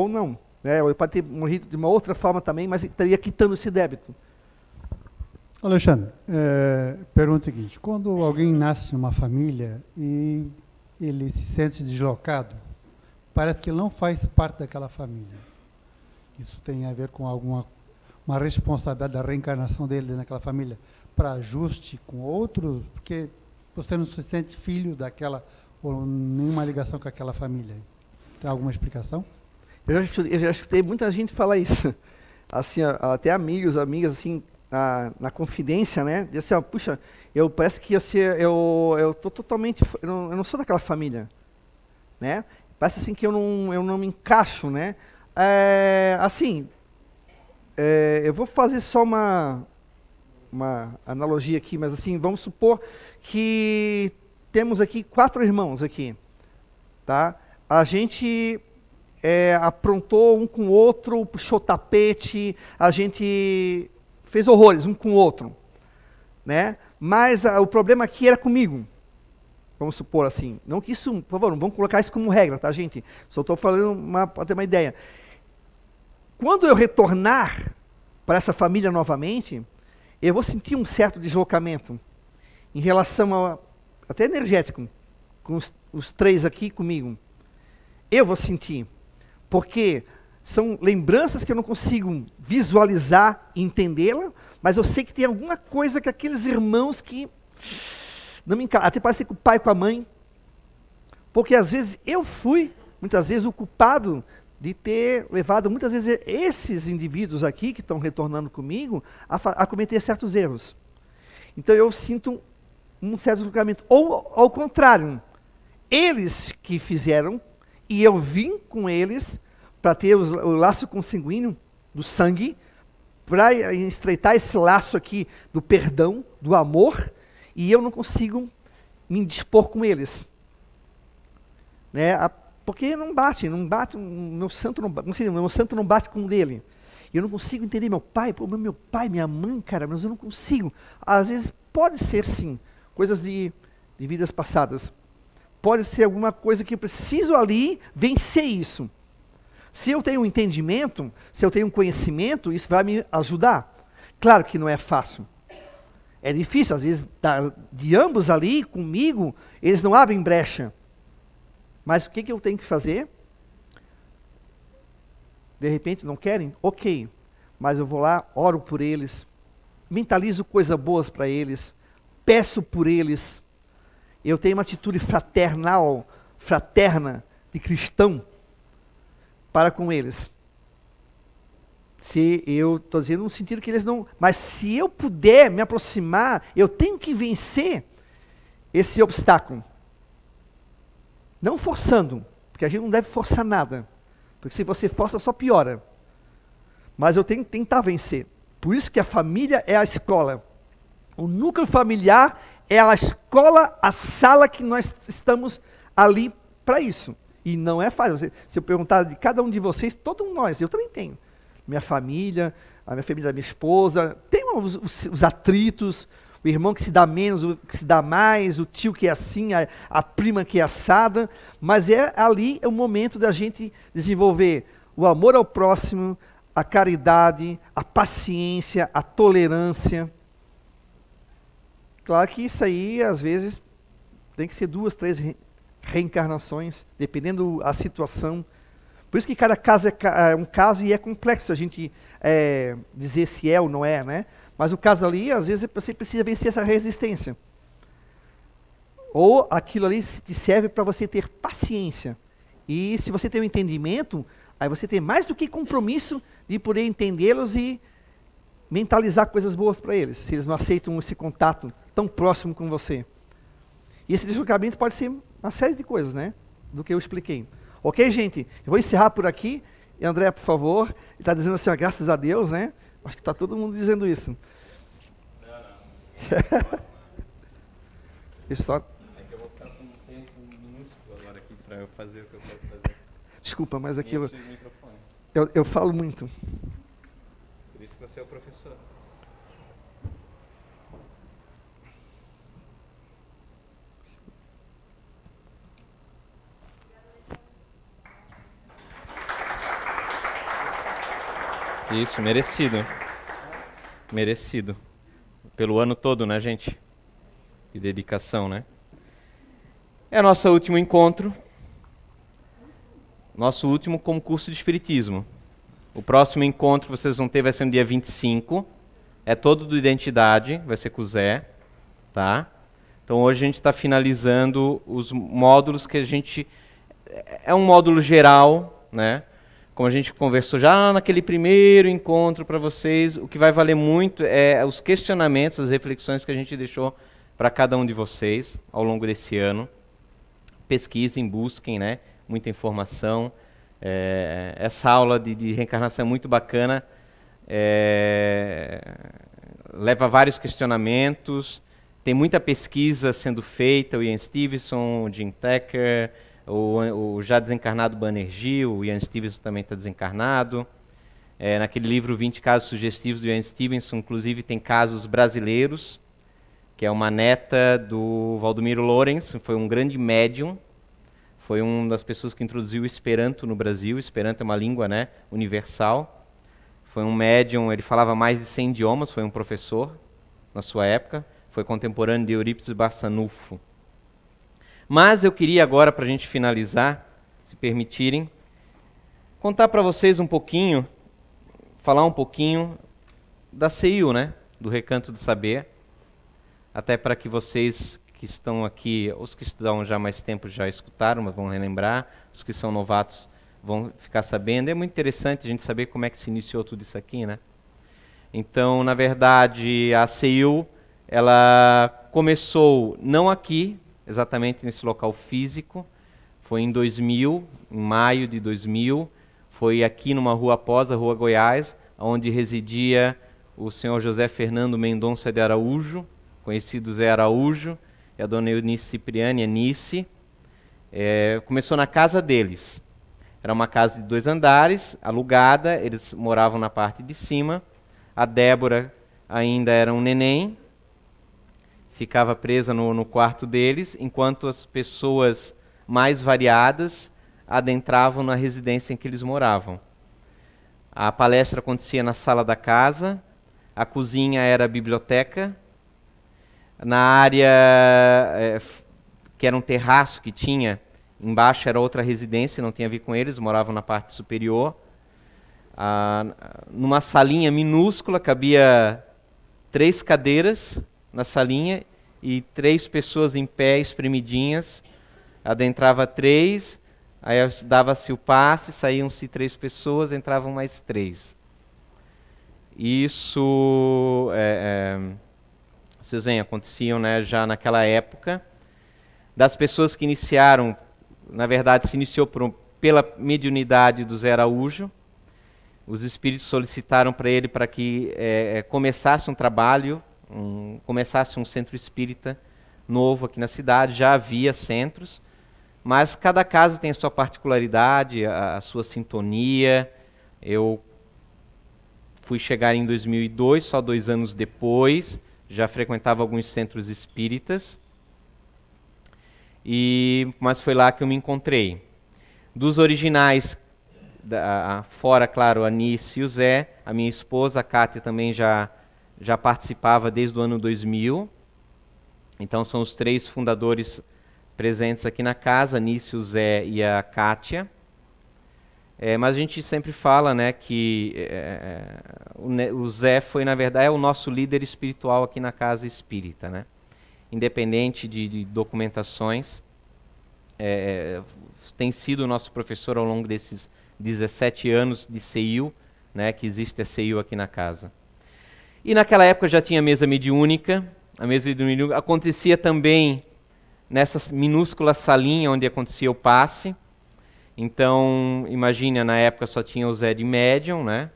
não. Né? Eu pode ter morrido de uma outra forma também, mas estaria quitando esse débito. Alexandre, pergunta o seguinte. Quando alguém nasce numa família e ele se sente deslocado, parece que ele não faz parte daquela família. Isso tem a ver com uma responsabilidade da reencarnação dele naquela família para ajuste com outros, porque você não se sente filho daquela, ou nenhuma ligação com aquela família. Tem alguma explicação? Eu já escutei muita gente falar isso. Assim, até amigas, assim, na confidência, né? Diz assim, puxa, parece que eu tô totalmente, eu não sou daquela família, né? Parece assim que eu não me encaixo, né? Eu vou fazer só uma analogia aqui, mas assim, vamos supor que temos aqui 4 irmãos aqui, tá? A gente aprontou um com o outro, puxou tapete, a gente fez horrores um com o outro, né? Mas o problema aqui era comigo. Vamos supor assim. Não que isso, por favor, não vamos colocar isso como regra, tá, gente? Só estou falando para ter uma ideia. Quando eu retornar para essa família novamente, eu vou sentir um certo deslocamento em relação até energético, com os 3 aqui comigo. Eu vou sentir, porque são lembranças que eu não consigo visualizar e entendê-la, mas eu sei que tem alguma coisa que aqueles irmãos que não me encaixam, até parece com o pai e com a mãe, porque às vezes eu fui, muitas vezes, o culpado de ter levado, muitas vezes, esses indivíduos aqui, que estão retornando comigo, a cometer certos erros. Então eu sinto um certo deslocamento. Ou, ao contrário, eles que fizeram, e eu vim com eles para ter o laço consanguíneo do sangue, para estreitar esse laço aqui do perdão, do amor, e eu não consigo me dispor com eles. Né? Porque não bate, meu santo não bate com o dele. E eu não consigo entender meu pai, meu pai, minha mãe, cara, mas eu não consigo. Às vezes pode ser sim, coisas de vidas passadas. Pode ser alguma coisa que eu preciso ali vencer isso. Se eu tenho um entendimento, se eu tenho um conhecimento, isso vai me ajudar. Claro que não é fácil. É difícil, às vezes, de ambos ali, comigo, eles não abrem brecha. Mas o que eu tenho que fazer? De repente não querem? Ok. Mas eu vou lá, oro por eles, mentalizo coisas boas para eles, peço por eles. Eu tenho uma atitude fraterna, de cristão, para com eles. Se eu estou dizendo no sentido que eles não... Mas se eu puder me aproximar, eu tenho que vencer esse obstáculo. Não forçando, porque a gente não deve forçar nada. Porque se você força, só piora. Mas eu tenho que tentar vencer. Por isso que a família é a escola. O núcleo familiar é a escola, a sala que nós estamos ali para isso. E não é fácil. Se eu perguntar de cada um de vocês, todos nós, eu também tenho. Minha família, a minha família da minha esposa, tem os atritos, o irmão que se dá menos, o que se dá mais, o tio que é assim, a prima que é assada, mas ali é o momento da gente desenvolver o amor ao próximo, a caridade, a paciência, a tolerância. Claro que isso aí, às vezes, tem que ser 2, 3 reencarnações, dependendo da situação. Por isso que cada caso é um caso e é complexo a gente dizer se é ou não é, né? Mas o caso ali, às vezes, você precisa vencer essa resistência. Ou aquilo ali te serve para você ter paciência. E se você tem um entendimento, aí você tem mais do que compromisso de poder entendê-los e mentalizar coisas boas para eles, se eles não aceitam esse contato tão próximo com você. E esse deslocamento pode ser uma série de coisas, né? Do que eu expliquei. Ok, gente? Eu vou encerrar por aqui. E André, por favor, ele está dizendo assim, ó, graças a Deus, né? Acho que está todo mundo dizendo isso. Não. Deixa só... É que eu vou ficar com um tempo minúsculo agora aqui para eu fazer o que eu quero fazer. Desculpa, mas aqui eu eu falo muito. Por isso que você é o professor. Isso, merecido. Merecido. Pelo ano todo, né, gente? De dedicação, né? É nosso último encontro. Nosso último concurso de espiritismo. O próximo encontro que vocês vão ter vai ser no dia 25. É todo do Identidade, vai ser com o Zé. Tá? Então hoje a gente está finalizando os módulos que a gente... É um módulo geral, né? Como a gente conversou já naquele primeiro encontro para vocês, o que vai valer muito é os questionamentos, as reflexões que a gente deixou para cada um de vocês ao longo desse ano. Pesquisem, busquem, né? Muita informação. Essa aula de reencarnação é muito bacana. leva a vários questionamentos, tem muita pesquisa sendo feita, o Ian Stevenson, o Jim Tucker, o já desencarnado Banerjee, o Ian Stevenson também está desencarnado. Naquele livro 20 casos sugestivos do Ian Stevenson, inclusive tem casos brasileiros, que é uma neta do Valdomiro Lorenz, foi um grande médium, foi uma das pessoas que introduziu o Esperanto no Brasil. O Esperanto é uma língua, né, universal. Foi um médium, ele falava mais de 100 idiomas, foi um professor na sua época, foi contemporâneo de Eurípides Barçanufo. Mas eu queria agora, para a gente finalizar, se permitirem, contar para vocês um pouquinho, falar um pouquinho da CEIU, né, do Recanto do Saber, até para que vocês que estão aqui, os que estão já há mais tempo já escutaram, mas vão relembrar, os que são novatos vão ficar sabendo. É muito interessante a gente saber como é que se iniciou tudo isso aqui, né? Então, na verdade, a CEIU, ela começou não aqui, exatamente nesse local físico, foi em 2000, em maio de 2000, foi aqui numa rua após a Rua Goiás, onde residia o senhor José Fernando Mendonça de Araújo, conhecido Zé Araújo, e a dona Eunice Cipriani, Anice. Começou na casa deles. Era uma casa de 2 andares, alugada, eles moravam na parte de cima. A Débora ainda era um neném, ficava presa no quarto deles, enquanto as pessoas mais variadas adentravam na residência em que eles moravam. A palestra acontecia na sala da casa, a cozinha era a biblioteca, na área que era um terraço que tinha, embaixo era outra residência, não tinha a ver com eles, moravam na parte superior. Numa salinha minúscula, cabia 3 cadeiras na salinha e 3 pessoas em pé, espremidinhas. Adentrava 3, aí dava-se o passe, saíam-se 3 pessoas, entravam mais 3. Isso, vocês veem, aconteciam, né, já naquela época. Das pessoas que iniciaram, na verdade, se iniciou pela mediunidade do Zé Araújo. Os espíritos solicitaram para ele para que começasse um trabalho, começasse um centro espírita novo aqui na cidade. Já havia centros, mas cada casa tem a sua particularidade, a sua sintonia. Eu fui chegar em 2002, só 2 anos depois, já frequentava alguns centros espíritas, mas foi lá que eu me encontrei. Dos originais, fora, claro, a Anice e o Zé, a minha esposa, a Kátia, também já participava desde o ano 2000. Então são os 3 fundadores presentes aqui na casa, a Anice, o Zé e a Kátia. Mas a gente sempre fala, né, que o Zé foi, na verdade, o nosso líder espiritual aqui na casa espírita, né? Independente de documentações, tem sido o nosso professor ao longo desses 17 anos de CEIU, né, que existe a CEIU aqui na casa. E naquela época já tinha mesa mediúnica. A mesa mediúnica acontecia também nessa minúscula salinha onde acontecia o passe. Então, imagina, na época só tinha o Zé de médium, né?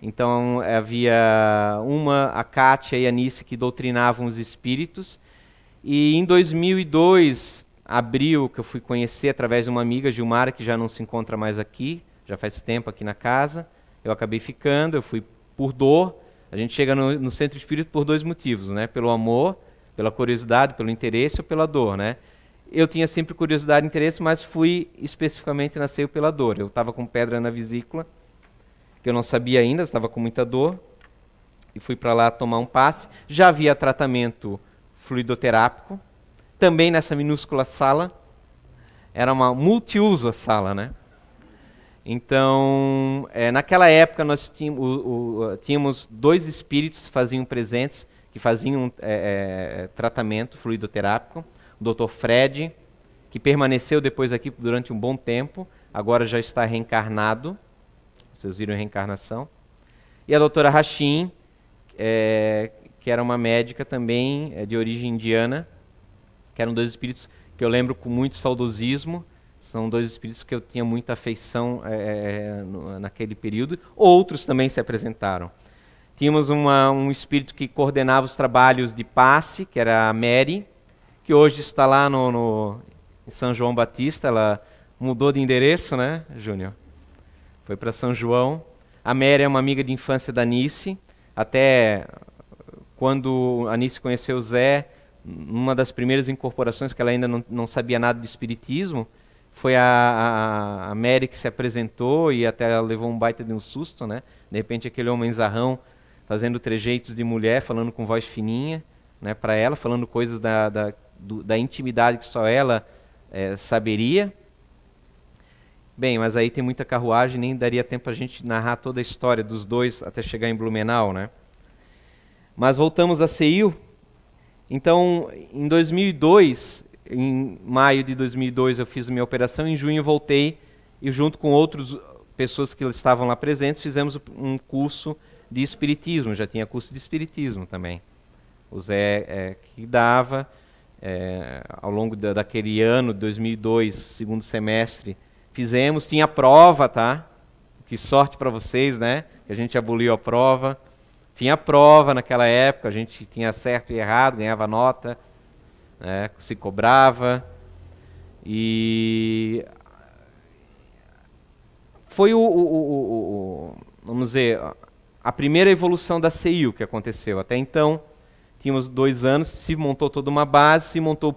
Então havia a Kátia e a Anice que doutrinavam os espíritos. E em 2002, abril, que eu fui conhecer através de uma amiga, Gilmara, que já não se encontra mais aqui, já faz tempo aqui na casa. Eu acabei ficando, eu fui por dor. A gente chega no centro espírita por 2 motivos, né? Pelo amor, pela curiosidade, pelo interesse ou pela dor, né? Eu tinha sempre curiosidade e interesse, mas fui especificamente na CEIU pela dor. Eu estava com pedra na vesícula, que eu não sabia ainda, estava com muita dor, e fui para lá tomar um passe. Já havia tratamento fluidoterápico, também nessa minúscula sala. Era uma multiuso a sala, né? Então, naquela época nós tínhamos 2 espíritos que faziam presentes, que faziam tratamento fluidoterápico. O Dr. Fred, que permaneceu depois aqui durante um bom tempo, agora já está reencarnado. Vocês viram a reencarnação. E a doutora Rachim, que era uma médica também de origem indiana, que eram 2 espíritos que eu lembro com muito saudosismo. São 2 espíritos que eu tinha muita afeição naquele período. Outros também se apresentaram. Tínhamos um espírito que coordenava os trabalhos de passe, que era a Mary, que hoje está lá em São João Batista. Ela mudou de endereço, né, Júnior? Foi para São João. A Mary é uma amiga de infância da Anice. Até quando a Anice conheceu o Zé, uma das primeiras incorporações, que ela ainda não sabia nada de espiritismo, foi a Mary que se apresentou, e até ela levou um baita de um susto, né? De repente aquele homenzarrão fazendo trejeitos de mulher, falando com voz fininha, né, para ela, falando coisas da intimidade que só ela saberia. Bem, mas aí tem muita carruagem, nem daria tempo a gente narrar toda a história dos dois até chegar em Blumenau, né? Mas voltamos a CEIU. Então, em 2002, em maio de 2002 eu fiz minha operação, em junho eu voltei e junto com outras pessoas que estavam lá presentes fizemos um curso de espiritismo. Já tinha curso de espiritismo também. O Zé que dava, ao longo daquele ano, 2002, segundo semestre, fizemos, tinha prova, tá? Que sorte para vocês, né? Que a gente aboliu a prova. Tinha prova naquela época, a gente tinha certo e errado, ganhava nota, né? Se cobrava. E foi vamos dizer, a primeira evolução da CEIU que aconteceu. Até então, tínhamos 2 anos, se montou toda uma base, se montou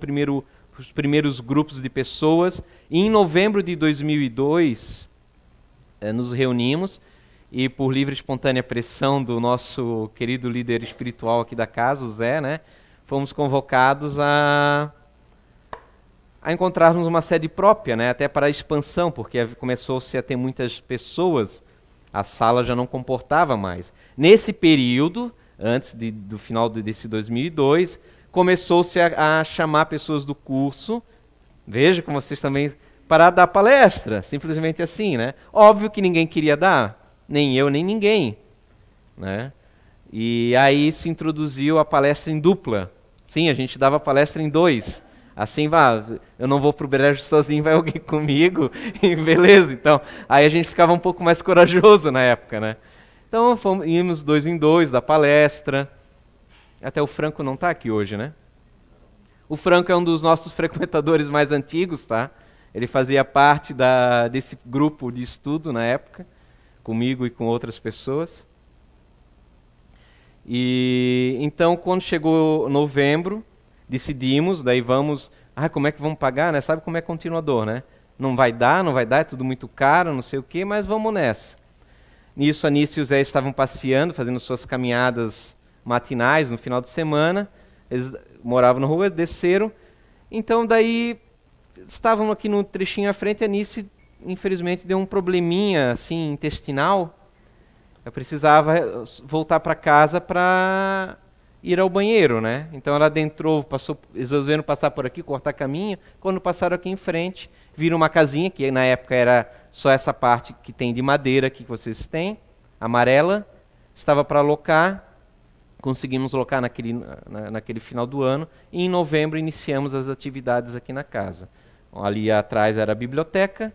os primeiros grupos de pessoas. E em novembro de 2002, nos reunimos e, por livre e espontânea pressão do nosso querido líder espiritual aqui da casa, o Zé, né, fomos convocados a encontrarmos uma sede própria, né, até para a expansão, porque começou-se a ter muitas pessoas, a sala já não comportava mais. Nesse período, antes do final desse 2002, começou-se a chamar pessoas do curso, veja como vocês também, para dar palestra, simplesmente assim, né? Óbvio que ninguém queria dar, nem eu, nem ninguém, né? E aí se introduziu a palestra em dupla. Sim, a gente dava palestra em 2. Assim, eu não vou para o brejo sozinho, vai alguém comigo, e beleza. Então, aí a gente ficava um pouco mais corajoso na época, né? Então, íamos 2 em 2, da palestra. Até o Franco não está aqui hoje, né? O Franco é um dos nossos frequentadores mais antigos, tá? Ele fazia parte desse grupo de estudo na época, comigo e com outras pessoas. E então, quando chegou novembro, decidimos, daí como é que vamos pagar, né? Sabe como é continuador, né? Não vai dar, é tudo muito caro, não sei o quê, mas vamos nessa. Nisso, a Anice e o Zé estavam passeando, fazendo suas caminhadas matinais no final de semana. Eles moravam na rua, desceram. Então, daí, estavam aqui no trechinho à frente, a Anice, infelizmente, deu um probleminha, assim, intestinal. Eu precisava voltar para casa para ir ao banheiro, né? Então ela adentrou, eles resolveram passar por aqui, cortar caminho. Quando passaram aqui em frente, viram uma casinha, que na época era só essa parte que tem de madeira aqui que vocês têm, amarela. Estava para alocar, conseguimos alocar naquele final do ano, e em novembro iniciamos as atividades aqui na casa. Ali atrás era a biblioteca,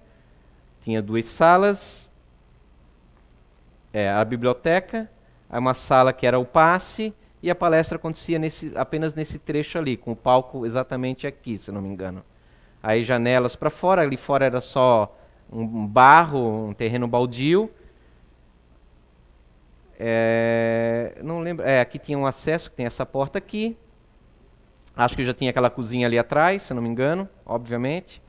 tinha 2 salas, a biblioteca, uma sala que era o passe, e a palestra acontecia apenas nesse trecho ali, com o palco exatamente aqui, se não me engano. Aí janelas para fora, ali fora era só um barro, um terreno baldio. Não lembro, aqui tinha um acesso, que tem essa porta aqui. Acho que já tinha aquela cozinha ali atrás, se não me engano, obviamente.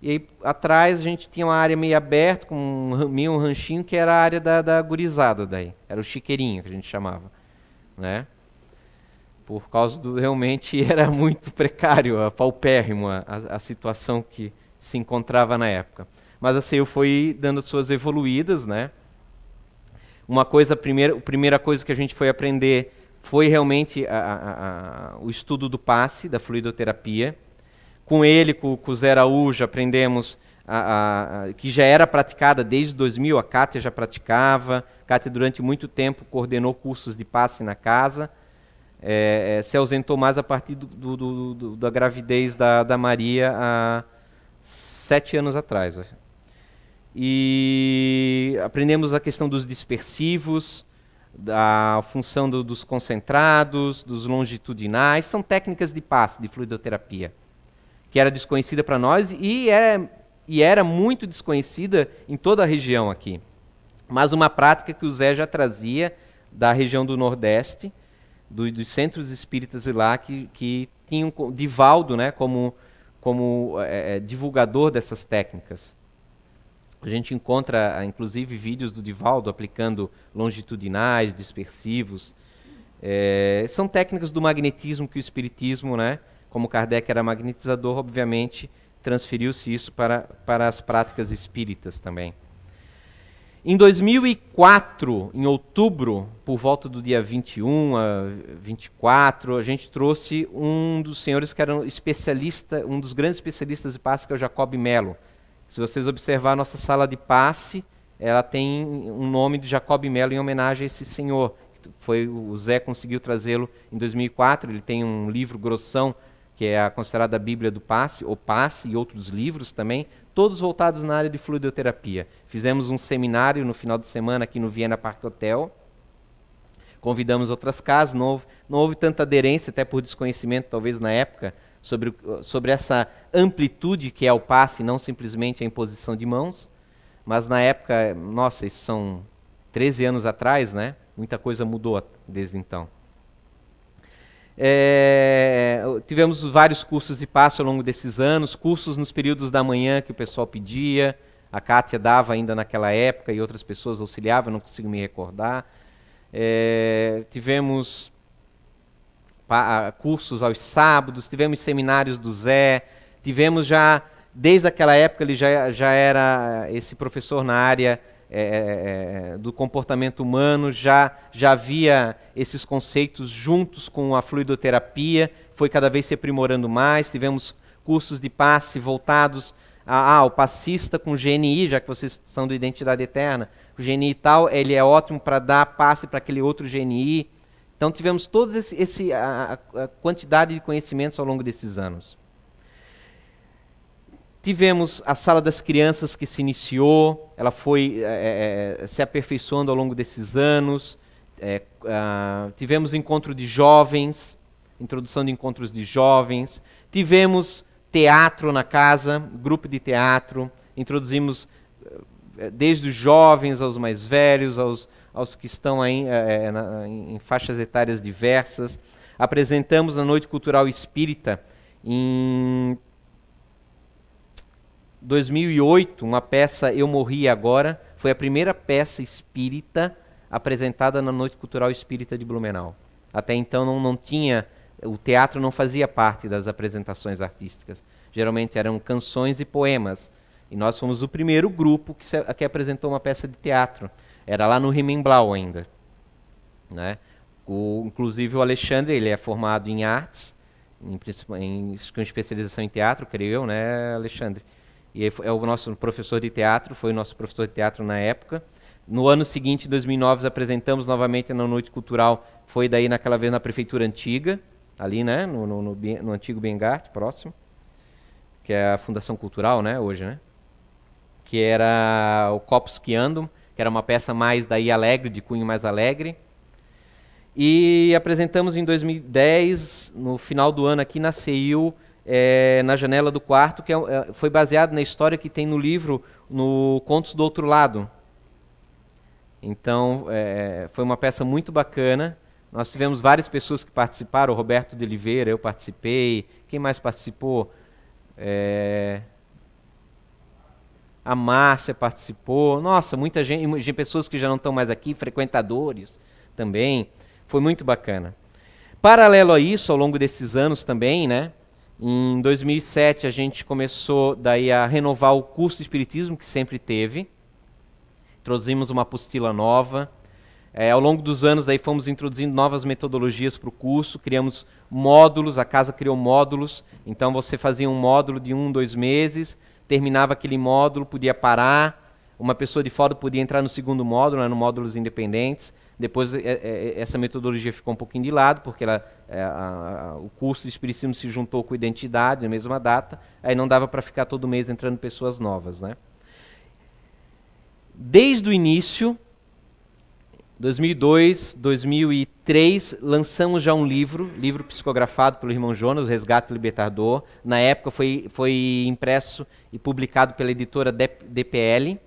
E aí atrás a gente tinha uma área meio aberta, com um ranchinho, que era a área da gurizada daí. Era o chiqueirinho, que a gente chamava, né? Por causa realmente era muito precário, paupérrimo a situação que se encontrava na época. Mas a CEIU foi dando suas evoluídas, né? A primeira coisa que a gente foi aprender foi realmente o estudo do passe, da fluidoterapia. Com ele, com o Zé Araújo, aprendemos que já era praticada desde 2000, a Kátia já praticava. A Kátia, durante muito tempo, coordenou cursos de passe na casa. Se ausentou mais a partir da gravidez da Maria há 7 anos atrás. E aprendemos a questão dos dispersivos, a função dos concentrados, dos longitudinais, são técnicas de passe, de fluidoterapia, que era desconhecida para nós e era muito desconhecida em toda a região aqui. Mas uma prática que o Zé já trazia da região do Nordeste, dos centros espíritas lá, que tinham Divaldo, né, como divulgador dessas técnicas. A gente encontra, inclusive, vídeos do Divaldo aplicando longitudinais, dispersivos. São técnicas do magnetismo que o espiritismo, né, como Kardec era magnetizador, obviamente, transferiu-se isso para as práticas espíritas também. Em 2004, em outubro, por volta do dia 21 a 24, a gente trouxe um dos senhores que era um dos grandes especialistas de passe, que é o Jacob Mello. Se vocês observar a nossa sala de passe, ela tem um nome de Jacob Mello em homenagem a esse senhor. O Zé conseguiu trazê-lo em 2004, ele tem um livro grossão, que é a considerada Bíblia do Passe, o Passe, e outros livros também, todos voltados na área de fluidoterapia. Fizemos um seminário no final de semana aqui no Viena Park Hotel, convidamos outras casas, não houve tanta aderência, até por desconhecimento talvez na época, sobre essa amplitude que é o passe, não simplesmente a imposição de mãos, mas na época, nossa, isso são 13 anos atrás, né? Muita coisa mudou desde então. Tivemos vários cursos de passe ao longo desses anos, cursos nos períodos da manhã que o pessoal pedia, a Kátia dava ainda naquela época e outras pessoas auxiliavam, não consigo me recordar. Tivemos cursos aos sábados, tivemos seminários do Zé, tivemos já, desde aquela época ele já era esse professor na área do comportamento humano, já havia esses conceitos juntos com a fluidoterapia, foi cada vez se aprimorando mais, tivemos cursos de passe voltados ao passista com GNI, já que vocês são do Identidade Eterna, o GNI e tal, ele é ótimo para dar passe para aquele outro GNI. Então tivemos toda a quantidade de conhecimentos ao longo desses anos. Tivemos a Sala das Crianças que se iniciou, ela foi se aperfeiçoando ao longo desses anos. Tivemos encontro de jovens, introdução de encontros de jovens. Tivemos teatro na casa, grupo de teatro. Introduzimos desde os jovens aos mais velhos, aos que estão aí, em faixas etárias diversas. Apresentamos na Noite Cultural Espírita, em 2008, uma peça Eu Morri Agora, foi a primeira peça espírita apresentada na Noite Cultural Espírita de Blumenau. Até então não tinha, o teatro não fazia parte das apresentações artísticas. Geralmente eram canções e poemas. E nós fomos o primeiro grupo que apresentou uma peça de teatro. Era lá no Rimenblau ainda. Né? Inclusive o Alexandre, ele é formado em artes, com especialização em teatro, creio eu, né, Alexandre? E é o nosso professor de teatro, foi o nosso professor de teatro na época. No ano seguinte, em 2009, apresentamos novamente na Noite Cultural, foi daí naquela vez na Prefeitura Antiga, ali, né, no antigo Bengart, próximo, que é a Fundação Cultural, né, hoje, né? Que era o Corpus Christi, que era uma peça mais daí alegre, de cunho mais alegre. E apresentamos em 2010, no final do ano aqui na CEIU, na Janela do Quarto, que foi baseado na história que tem no livro, no Contos do Outro Lado. Então, foi uma peça muito bacana. Nós tivemos várias pessoas que participaram, o Roberto de Oliveira, eu participei. Quem mais participou? A Márcia participou. Nossa, muita gente, pessoas que já não estão mais aqui, frequentadores também. Foi muito bacana. Paralelo a isso, ao longo desses anos também, né? Em 2007 a gente começou daí a renovar o curso de Espiritismo, que sempre teve. Introduzimos uma apostila nova. Ao longo dos anos daí fomos introduzindo novas metodologias para o curso, criamos módulos, a casa criou módulos, então você fazia um módulo de 1, 2 meses, terminava aquele módulo, podia parar, uma pessoa de fora podia entrar no segundo módulo, no módulos independentes. Depois essa metodologia ficou um pouquinho de lado, porque o curso de Espiritismo se juntou com Identidade na mesma data, aí não dava para ficar todo mês entrando pessoas novas, né? Desde o início, 2002, 2003, lançamos já um livro psicografado pelo irmão Jonas, O Resgate Libertador. Na época foi impresso e publicado pela editora DPL.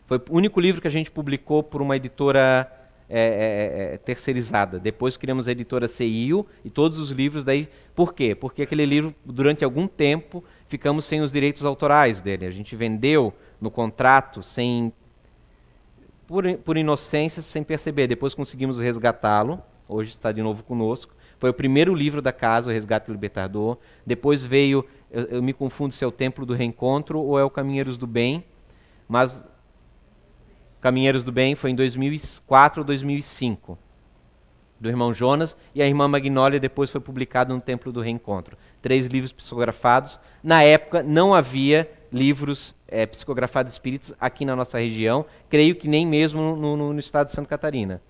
Foi o único livro que a gente publicou por uma editora terceirizada. Depois criamos a editora CIO e todos os livros daí. Por quê? Porque aquele livro, durante algum tempo, ficamos sem os direitos autorais dele. A gente vendeu no contrato por inocência, sem perceber. Depois conseguimos resgatá-lo. Hoje está de novo conosco. Foi o primeiro livro da casa, O Resgate Libertador. Depois veio, eu me confundo se é o Templo do Reencontro ou é o Caminheiros do Bem, mas Caminheiros do Bem foi em 2004 ou 2005, do irmão Jonas, e a irmã Magnólia depois foi publicado no Templo do Reencontro. 3 livros psicografados. Na época não havia livros psicografados espíritas aqui na nossa região, creio que nem mesmo no estado de Santa Catarina.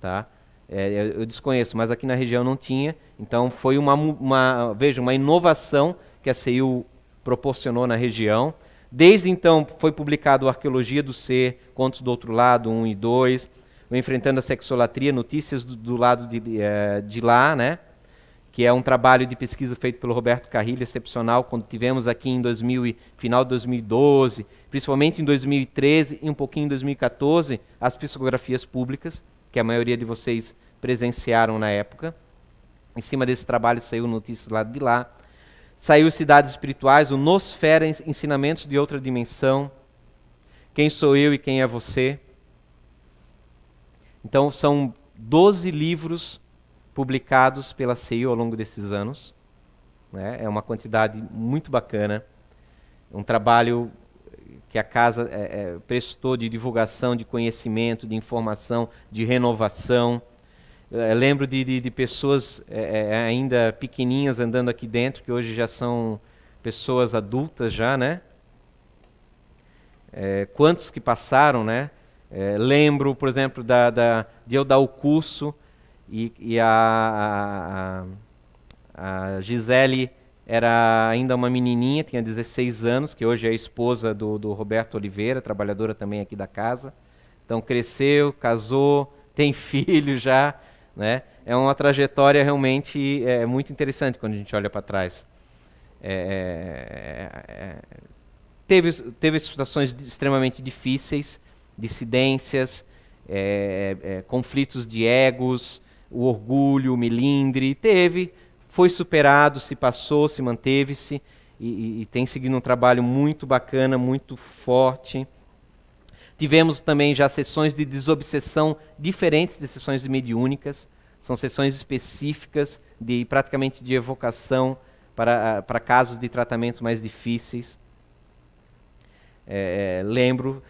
Tá? Eu desconheço, mas aqui na região não tinha, então foi uma inovação que a CEIU proporcionou na região. Desde então foi publicado Arqueologia do Ser, Contos do Outro Lado, 1 e 2, o Enfrentando a Sexolatria, Notícias do lado de lá, né? Que é um trabalho de pesquisa feito pelo Roberto Carrilho, excepcional, quando tivemos aqui em final de 2012, principalmente em 2013 e um pouquinho em 2014, as psicografias públicas, que a maioria de vocês presenciaram na época. Em cima desse trabalho saiu Notícias do lado de lá. Saiu Cidades Espirituais, o Nosfera, Ensinamentos de Outra Dimensão, Quem Sou Eu e Quem é Você. Então são 12 livros publicados pela CEIU ao longo desses anos. Né? É uma quantidade muito bacana. Um trabalho que a casa prestou de divulgação, de conhecimento, de informação, de renovação. Lembro de pessoas ainda pequeninhas andando aqui dentro, que hoje já são pessoas adultas já, né? Quantos que passaram, né? Lembro, por exemplo, de eu dar o curso e a Gisele era ainda uma menininha, tinha 16 anos, que hoje é a esposa do Roberto Oliveira, trabalhadora também aqui da casa. Então cresceu, casou, tem filho já. Né? É uma trajetória realmente muito interessante quando a gente olha para trás. Teve situações extremamente difíceis, dissidências, conflitos de egos, o orgulho, o melindre. Foi superado, se passou, se manteve-se e tem seguido um trabalho muito bacana, muito forte. Tivemos também já sessões de desobsessão diferentes de sessões mediúnicas. São sessões específicas, praticamente de evocação para casos de tratamentos mais difíceis. Lembro,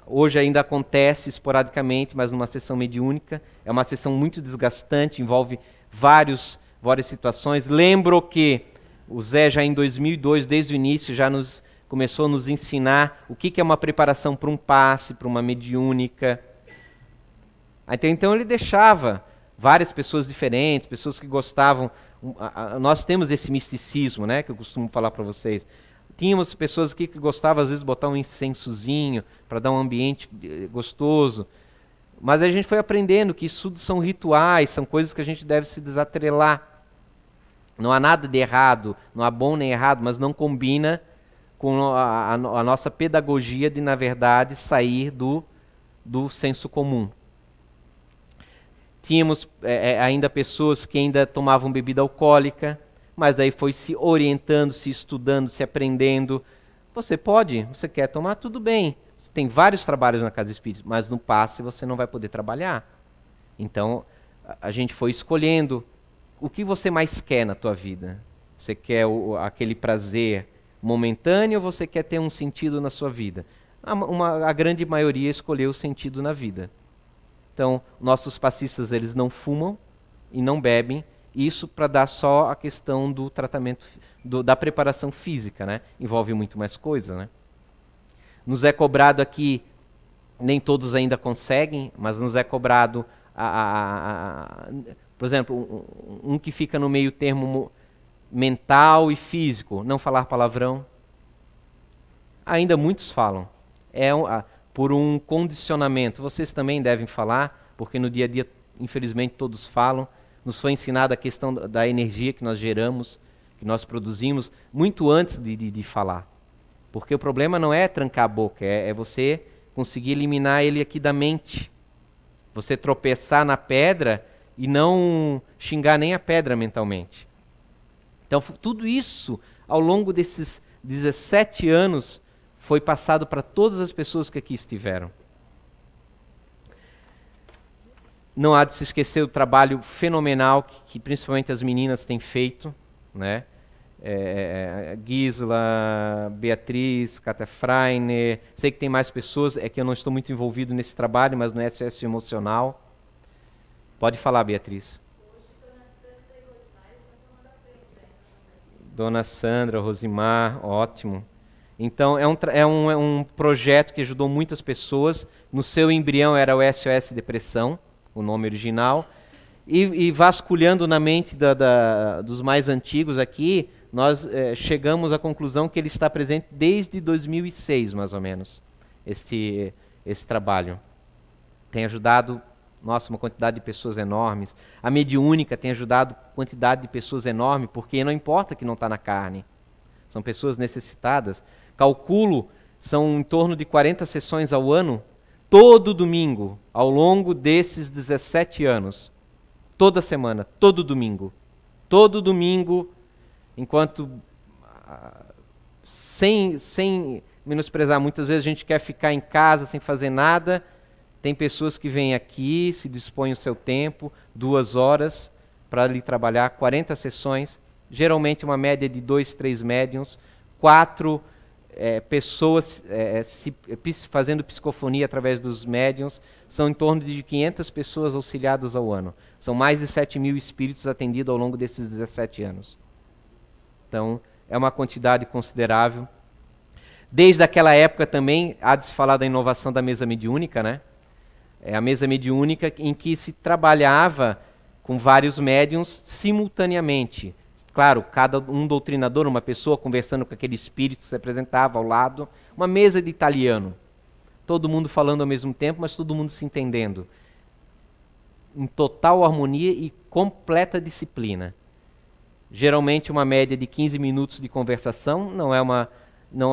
hoje ainda acontece esporadicamente, mas numa sessão mediúnica. É uma sessão muito desgastante, envolve várias situações. Lembro que o Zé já em 2002, desde o início, já começou a nos ensinar o que é uma preparação para um passe, para uma mediúnica. Até então ele deixava várias pessoas diferentes, pessoas que gostavam. Nós temos esse misticismo, né, que eu costumo falar para vocês. Tínhamos pessoas aqui que gostavam às vezes de botar um incensozinho para dar um ambiente gostoso. Mas a gente foi aprendendo que isso são rituais, são coisas que a gente deve se desatrelar. Não há nada de errado, não há bom nem errado, mas não combina com a nossa pedagogia de, na verdade, sair do senso comum. Tínhamos ainda pessoas que ainda tomavam bebida alcoólica, mas daí foi se orientando, se estudando, se aprendendo. Você quer tomar, tudo bem. Você tem vários trabalhos na Casa Espírita, mas no passe você não vai poder trabalhar. Então, a gente foi escolhendo o que você mais quer na tua vida. Você quer aquele prazer momentâneo ou você quer ter um sentido na sua vida? A grande maioria escolheu o sentido na vida. Então, nossos passistas, eles não fumam e não bebem, isso para dar só a questão do tratamento, da preparação física, né? Envolve muito mais coisa, né? Nos é cobrado aqui, nem todos ainda conseguem, mas nos é cobrado, por exemplo, um que fica no meio termo mental e físico, não falar palavrão. Ainda muitos falam. por um condicionamento. Vocês também devem falar, porque no dia a dia, infelizmente, todos falam. Nos foi ensinada a questão da energia que nós geramos, que nós produzimos, muito antes de falar. Porque o problema não é trancar a boca, é você conseguir eliminar ele aqui da mente. Você tropeçar na pedra e não xingar nem a pedra mentalmente. Então, tudo isso, ao longo desses 17 anos, foi passado para todas as pessoas que aqui estiveram. Não há de se esquecer do trabalho fenomenal que principalmente as meninas têm feito, né? Gisela, Beatriz, Katia Freiner, sei que tem mais pessoas, é que eu não estou muito envolvido nesse trabalho, mas no SOS Emocional. Pode falar, Beatriz. Dona Sandra, Rosimar, ótimo. Então, é um projeto que ajudou muitas pessoas. No seu embrião era o SOS Depressão, o nome original. E vasculhando na mente dos mais antigos aqui, nós chegamos à conclusão que ele está presente desde 2006, mais ou menos, esse trabalho. Tem ajudado, nossa, uma quantidade de pessoas enormes. A mediúnica tem ajudado quantidade de pessoas enorme, porque não importa que não está na carne. São pessoas necessitadas. Calculo, são em torno de 40 sessões ao ano, todo domingo, ao longo desses 17 anos. Toda semana, todo domingo. Todo domingo, enquanto, sem menosprezar, muitas vezes a gente quer ficar em casa sem fazer nada. Tem pessoas que vêm aqui, se dispõem o seu tempo, 2 horas, para ali trabalhar, 40 sessões, geralmente uma média de 2, 3 médiums, 4 pessoas fazendo psicofonia através dos médiums, são em torno de 500 pessoas auxiliadas ao ano. São mais de 7.000 espíritos atendidos ao longo desses 17 anos. Então, é uma quantidade considerável. Desde aquela época também, há de se falar da inovação da mesa mediúnica, né? É a mesa mediúnica em que se trabalhava com vários médiums simultaneamente. Claro, cada um doutrinador, uma pessoa conversando com aquele espírito que se apresentava ao lado. Uma mesa de italiano. Todo mundo falando ao mesmo tempo, mas todo mundo se entendendo. Em total harmonia e completa disciplina. Geralmente uma média de 15 minutos de conversação, não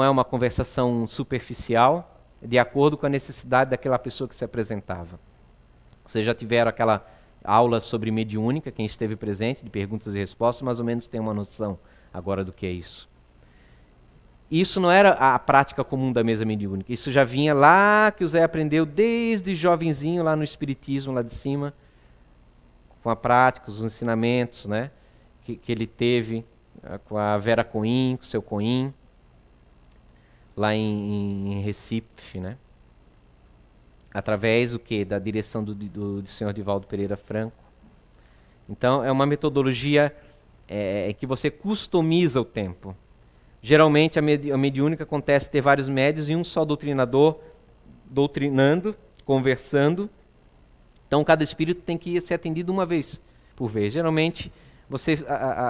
é uma conversação superficial, de acordo com a necessidade daquela pessoa que se apresentava. Vocês já tiveram aquela aula sobre mediúnica, quem esteve presente, de perguntas e respostas, mais ou menos tem uma noção agora do que é isso. Isso não era a prática comum da mesa mediúnica, isso já vinha lá que o Zé aprendeu desde jovenzinho, lá no Espiritismo, lá de cima, com a prática, os ensinamentos, né, que ele teve com a Vera Coim, com o seu Coim, lá em Recife, né? Através da direção do senhor Divaldo Pereira Franco. Então, é uma metodologia que você customiza o tempo. Geralmente, a mediúnica acontece ter vários médios e um só doutrinador doutrinando, conversando. Então, cada espírito tem que ser atendido uma vez por vez. Geralmente, você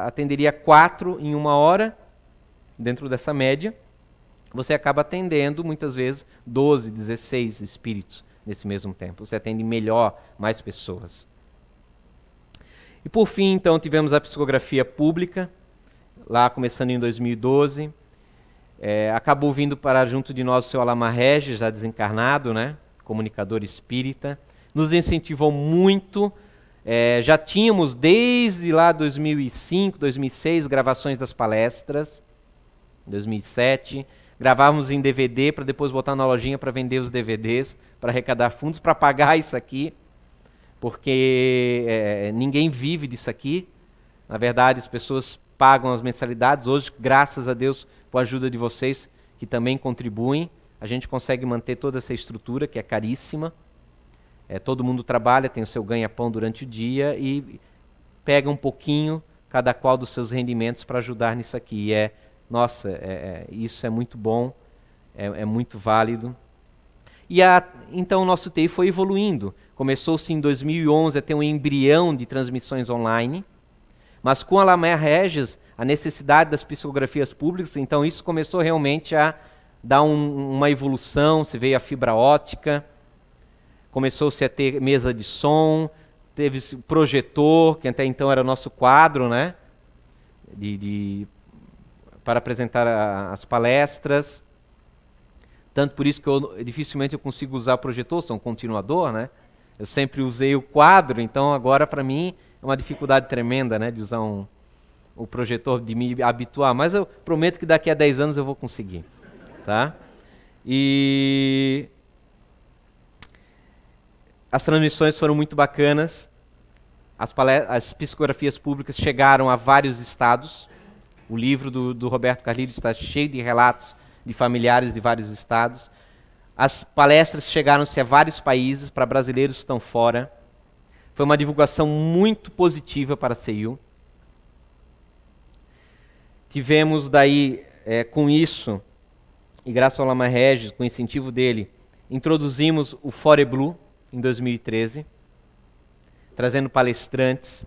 atenderia 4 em 1 hora, dentro dessa média. Você acaba atendendo, muitas vezes, 12, 16 espíritos nesse mesmo tempo. Você atende melhor, mais pessoas. E por fim, então, tivemos a psicografia pública, lá começando em 2012. Acabou vindo para junto de nós o seu Alamar Regis, já desencarnado, né? Comunicador espírita. Nos incentivou muito. Já tínhamos, desde lá 2005, 2006, gravações das palestras. 2007. Gravávamos em DVD para depois botar na lojinha para vender os DVDs, para arrecadar fundos, para pagar isso aqui, porque ninguém vive disso aqui. Na verdade, as pessoas pagam as mensalidades. Hoje, graças a Deus, com a ajuda de vocês, que também contribuem, a gente consegue manter toda essa estrutura, que é caríssima. Todo mundo trabalha, tem o seu ganha-pão durante o dia e pega um pouquinho, cada qual dos seus rendimentos, para ajudar nisso aqui. Nossa, isso é muito bom, é muito válido. E então o nosso TI foi evoluindo. Começou-se em 2011 a ter um embrião de transmissões online, mas com a Alamar Regis, a necessidade das psicografias públicas, então isso começou realmente a dá uma evolução, se veio a fibra ótica, começou-se a ter mesa de som, teve projetor, que até então era o nosso quadro, né? Para apresentar as palestras. Tanto por isso que dificilmente eu consigo usar o projetor, sou um continuador, né? Eu sempre usei o quadro, então agora para mim é uma dificuldade tremenda, né? De usar o projetor, de me habituar. Mas eu prometo que daqui a 10 anos eu vou conseguir, tá? E as transmissões foram muito bacanas. As psicografias públicas chegaram a vários estados. O livro do Roberto Carlilho está cheio de relatos de familiares de vários estados. As palestras chegaram-se a vários países, para brasileiros que estão fora. Foi uma divulgação muito positiva para a CEIU. Tivemos daí, com isso, e graças ao Lama Regis, com o incentivo dele, introduzimos o Fore Blue em 2013, trazendo palestrantes,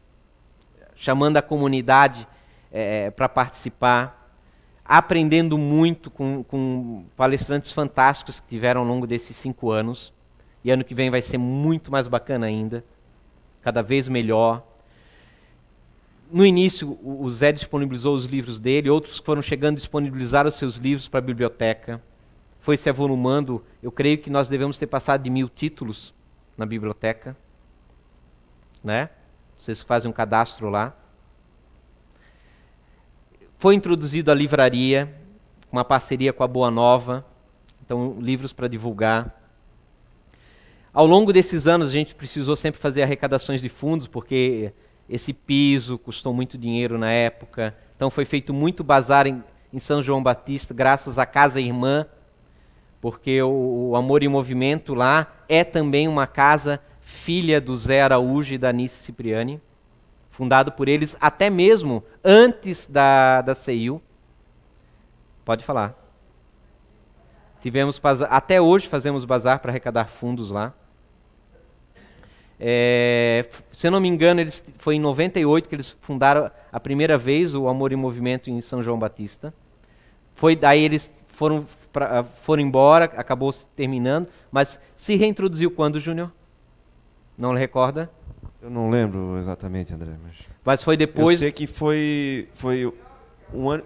chamando a comunidade para participar, aprendendo muito com palestrantes fantásticos que tiveram ao longo desses 5 anos. E ano que vem vai ser muito mais bacana ainda, cada vez melhor. No início, o Zé disponibilizou os livros dele, outros que foram chegando disponibilizaram os seus livros para a biblioteca. Foi se avolumando. Eu creio que nós devemos ter passado de 1000 títulos na biblioteca, né? Vocês fazem um cadastro lá. Foi introduzido a livraria, uma parceria com a Boa Nova, então livros para divulgar. Ao longo desses anos a gente precisou sempre fazer arrecadações de fundos, porque esse piso custou muito dinheiro na época, então foi feito muito bazar em São João Batista, graças à Casa Irmã, porque o Amor em Movimento lá é também uma casa filha do Zé Araújo e da Anice Cipriani, fundado por eles até mesmo antes da CEIU. Pode falar. Tivemos até hoje fazemos bazar para arrecadar fundos lá. Se eu não me engano, foi em 98 que eles fundaram a primeira vez o Amor em Movimento em São João Batista. Daí eles foram embora, acabou se terminando, mas se reintroduziu quando, Júnior? Não lhe recorda? Eu não lembro exatamente, André. Mas foi depois... Eu sei que foi um ano...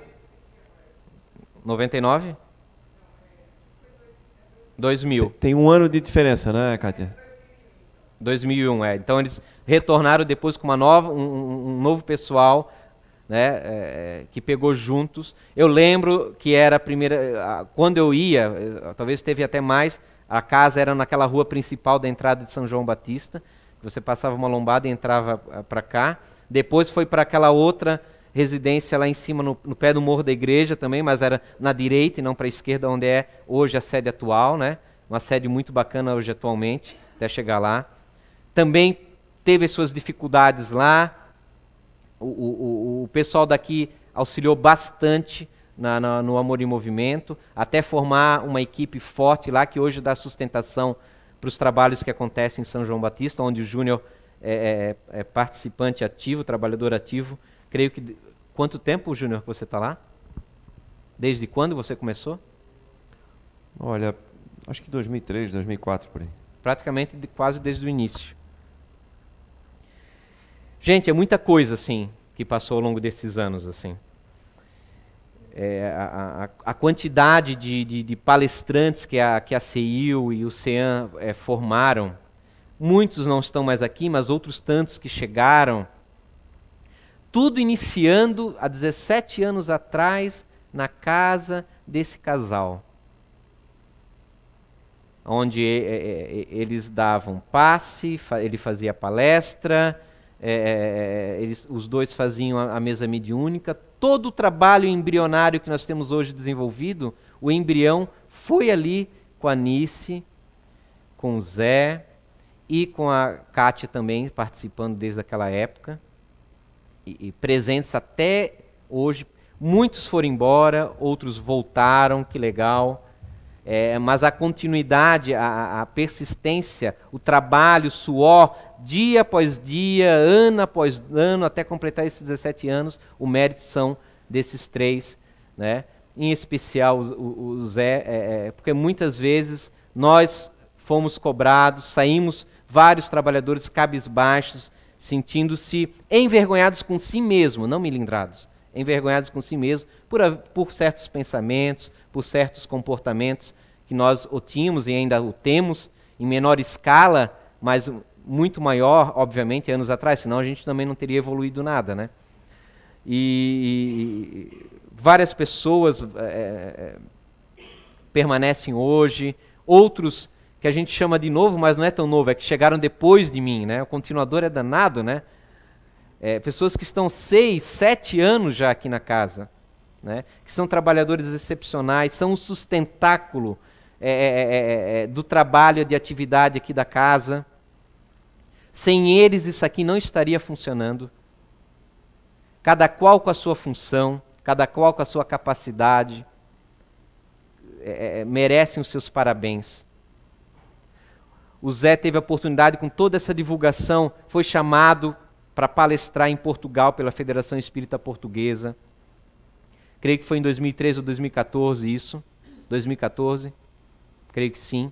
99? 2000. Tem um ano de diferença, né, Kátia? 2001, Então eles retornaram depois com um novo pessoal, né, que pegou juntos. Eu lembro que era a primeira... Quando eu ia, talvez teve até mais, a casa era naquela rua principal da entrada de São João Batista. Você passava uma lombada e entrava para cá. Depois foi para aquela outra residência lá em cima, no pé do Morro da Igreja também, mas era na direita e não para a esquerda, onde é hoje a sede atual, né? Uma sede muito bacana hoje atualmente, até chegar lá. Também teve as suas dificuldades lá. O pessoal daqui auxiliou bastante no Amor em Movimento, até formar uma equipe forte lá, que hoje dá sustentação para os trabalhos que acontecem em São João Batista, onde o Júnior é participante ativo, trabalhador ativo. Creio que... Quanto tempo, Júnior, que você está lá? Desde quando você começou? Olha, acho que 2003, 2004, por aí. Praticamente quase desde o início. Gente, é muita coisa, assim, que passou ao longo desses anos, assim. A quantidade de palestrantes que a CEIU e o CEAM formaram, muitos não estão mais aqui, mas outros tantos que chegaram, tudo iniciando há 17 anos atrás na casa desse casal, onde eles davam passe, ele fazia palestra, os dois faziam a mesa mediúnica. Todo o trabalho embrionário que nós temos hoje desenvolvido, o embrião foi ali com a Anice, com o Zé e com a Kátia também, participando desde aquela época, e presentes até hoje. Muitos foram embora, outros voltaram, que legal. Mas a continuidade, a persistência, o trabalho, o suor, dia após dia, ano após ano, até completar esses 17 anos, o mérito são desses três, né? em especial o Zé, porque muitas vezes nós fomos cobrados, saímos vários trabalhadores cabisbaixos, sentindo-se envergonhados com si mesmo, não milindrados, envergonhados com si mesmo por certos pensamentos, por certos comportamentos que nós o tínhamos e ainda o temos, em menor escala, mas muito maior, obviamente, anos atrás, senão a gente também não teria evoluído nada, né? E várias pessoas permanecem hoje, outros que a gente chama de novo, mas não é tão novo, é que chegaram depois de mim, né? O continuador é danado, né? Pessoas que estão 6, 7 anos já aqui na casa, né? Que são trabalhadores excepcionais, são o sustentáculo do trabalho, de atividade aqui da casa. Sem eles isso aqui não estaria funcionando. Cada qual com a sua função, cada qual com a sua capacidade, merecem os seus parabéns. O Zé teve a oportunidade, com toda essa divulgação, foi chamado para palestrar em Portugal pela Federação Espírita Portuguesa. Creio que foi em 2013 ou 2014 isso. 2014? Creio que sim.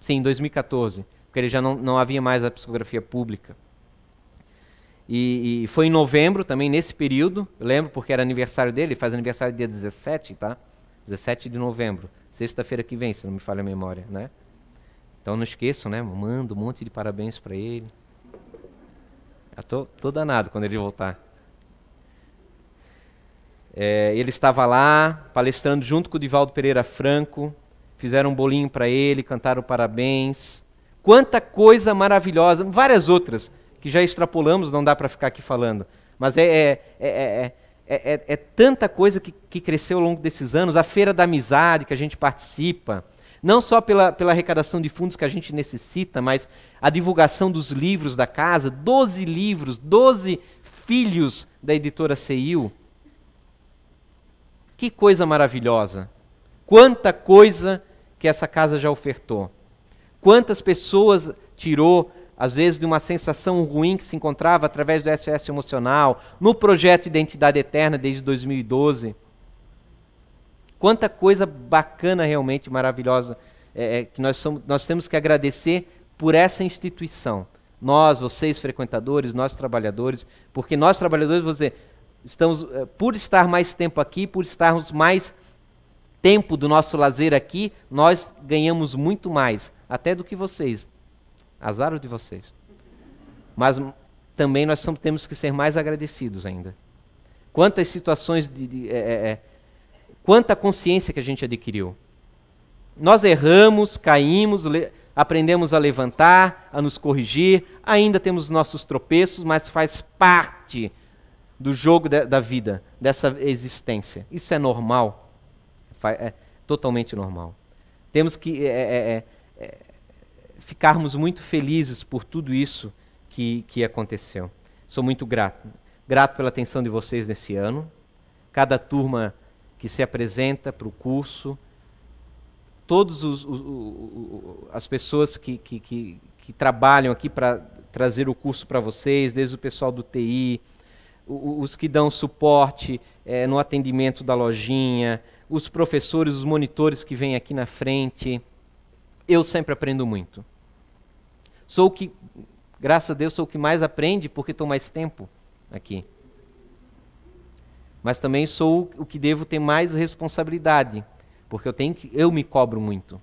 Sim, em 2014, porque ele já não havia mais a psicografia pública. E foi em novembro, também nesse período, eu lembro porque era aniversário dele, ele faz aniversário dia 17, tá? 17 de novembro, sexta-feira que vem, se não me falha a memória, né? Então não esqueçam, né? Mando um monte de parabéns para ele. Eu tô danado quando ele voltar. Ele estava lá, palestrando junto com o Divaldo Pereira Franco, fizeram um bolinho para ele, cantaram parabéns. Quanta coisa maravilhosa, várias outras que já extrapolamos, não dá para ficar aqui falando. Mas é tanta coisa que cresceu ao longo desses anos. A Feira da Amizade que a gente participa, não só pela arrecadação de fundos que a gente necessita, mas a divulgação dos livros da casa, 12 livros, 12 filhos da editora CEIU. Que coisa maravilhosa. Quanta coisa que essa casa já ofertou. Quantas pessoas tirou, às vezes, de uma sensação ruim que se encontrava através do SOS Emocional, no projeto Identidade Eterna desde 2012. Quanta coisa bacana, realmente maravilhosa, que nós temos que agradecer por essa instituição. Nós, vocês frequentadores, nós trabalhadores, porque nós trabalhadores, vou dizer, estamos, por estar mais tempo aqui, por estarmos mais tempo do nosso lazer aqui, nós ganhamos muito mais, até do que vocês. Azar de vocês. Mas também nós temos que ser mais agradecidos ainda. Quantas situações quanta consciência que a gente adquiriu. Nós erramos, caímos, aprendemos a levantar, a nos corrigir, ainda temos nossos tropeços, mas faz parte do jogo da vida, dessa existência. Isso é normal, é totalmente normal. Temos que ficarmos muito felizes por tudo isso que aconteceu. Sou muito grato. Grato pela atenção de vocês nesse ano. Cada turma que se apresenta para o curso, todas as pessoas que trabalham aqui para trazer o curso para vocês, desde o pessoal do TI, os que dão suporte no atendimento da lojinha, os professores, os monitores que vêm aqui na frente. Eu sempre aprendo muito. Sou o que, graças a Deus, sou o que mais aprende porque estou mais tempo aqui. Mas também sou o que devo ter mais responsabilidade, porque eu me cobro muito.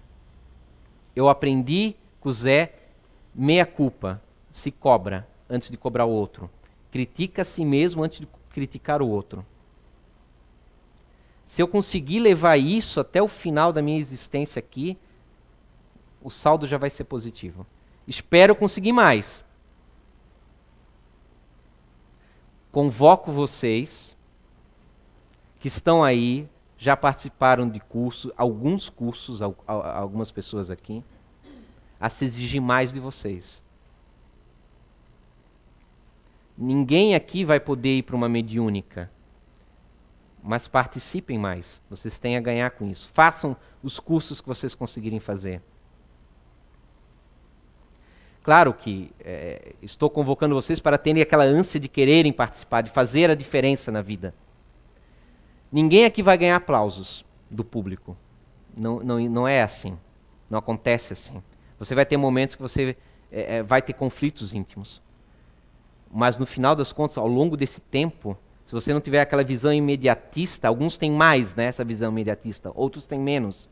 Eu aprendi com o Zé, meia culpa, se cobra antes de cobrar o outro. Critica a si mesmo antes de criticar o outro. Se eu conseguir levar isso até o final da minha existência aqui, o saldo já vai ser positivo. Espero conseguir mais. Convoco vocês que estão aí, já participaram de curso, alguns cursos, algumas pessoas aqui, a se exigir mais de vocês. Ninguém aqui vai poder ir para uma mediúnica, mas participem mais. Vocês têm a ganhar com isso. Façam os cursos que vocês conseguirem fazer. Claro que estou convocando vocês para terem aquela ânsia de quererem participar, de fazer a diferença na vida. Ninguém aqui vai ganhar aplausos. do público. Não é assim. Não acontece assim. Você vai ter momentos que você vai ter conflitos íntimos. Mas no final das contas, ao longo desse tempo, se você não tiver aquela visão imediatista, alguns têm mais, né, essa visão imediatista, outros têm menos.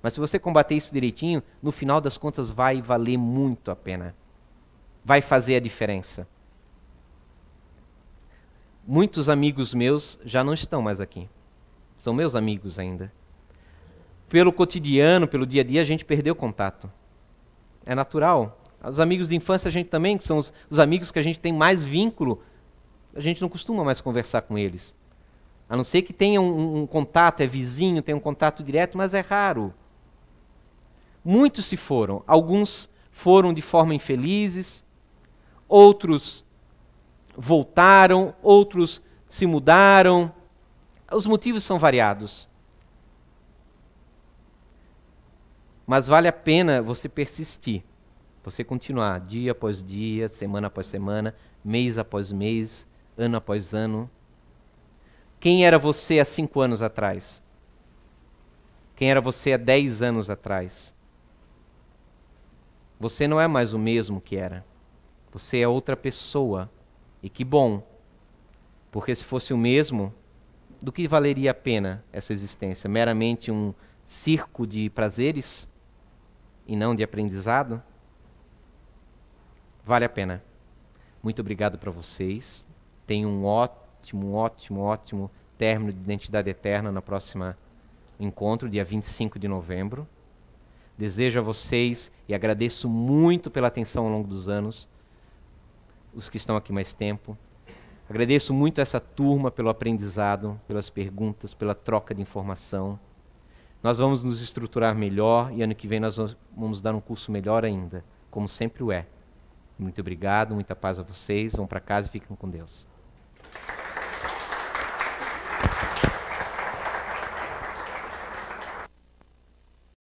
Mas se você combater isso direitinho, no final das contas vai valer muito a pena. Vai fazer a diferença. Muitos amigos meus já não estão mais aqui. São meus amigos ainda. Pelo cotidiano, pelo dia a dia, a gente perdeu contato. É natural. Os amigos de infância, a gente também, que são os amigos que a gente tem mais vínculo, a gente não costuma mais conversar com eles. A não ser que tenha um contato, é vizinho, tem um contato direto, mas é raro. Muitos se foram. Alguns foram de forma infelizes, outros voltaram, outros se mudaram. Os motivos são variados. Mas vale a pena você persistir. Você continuar dia após dia, semana após semana, mês após mês, ano após ano. Quem era você há 5 anos atrás? Quem era você há 10 anos atrás? Você não é mais o mesmo que era. Você é outra pessoa. E que bom. Porque se fosse o mesmo, do que valeria a pena essa existência? Meramente um circo de prazeres e não de aprendizado? Vale a pena. Muito obrigado para vocês. Tenham um ótimo término de Identidade Eterna no próximo encontro, dia 25 de novembro. Desejo a vocês e agradeço muito pela atenção ao longo dos anos, os que estão aqui mais tempo. Agradeço muito a essa turma pelo aprendizado, pelas perguntas, pela troca de informação. Nós vamos nos estruturar melhor e ano que vem nós vamos dar um curso melhor ainda, como sempre o é. Muito obrigado, muita paz a vocês, vão para casa e fiquem com Deus.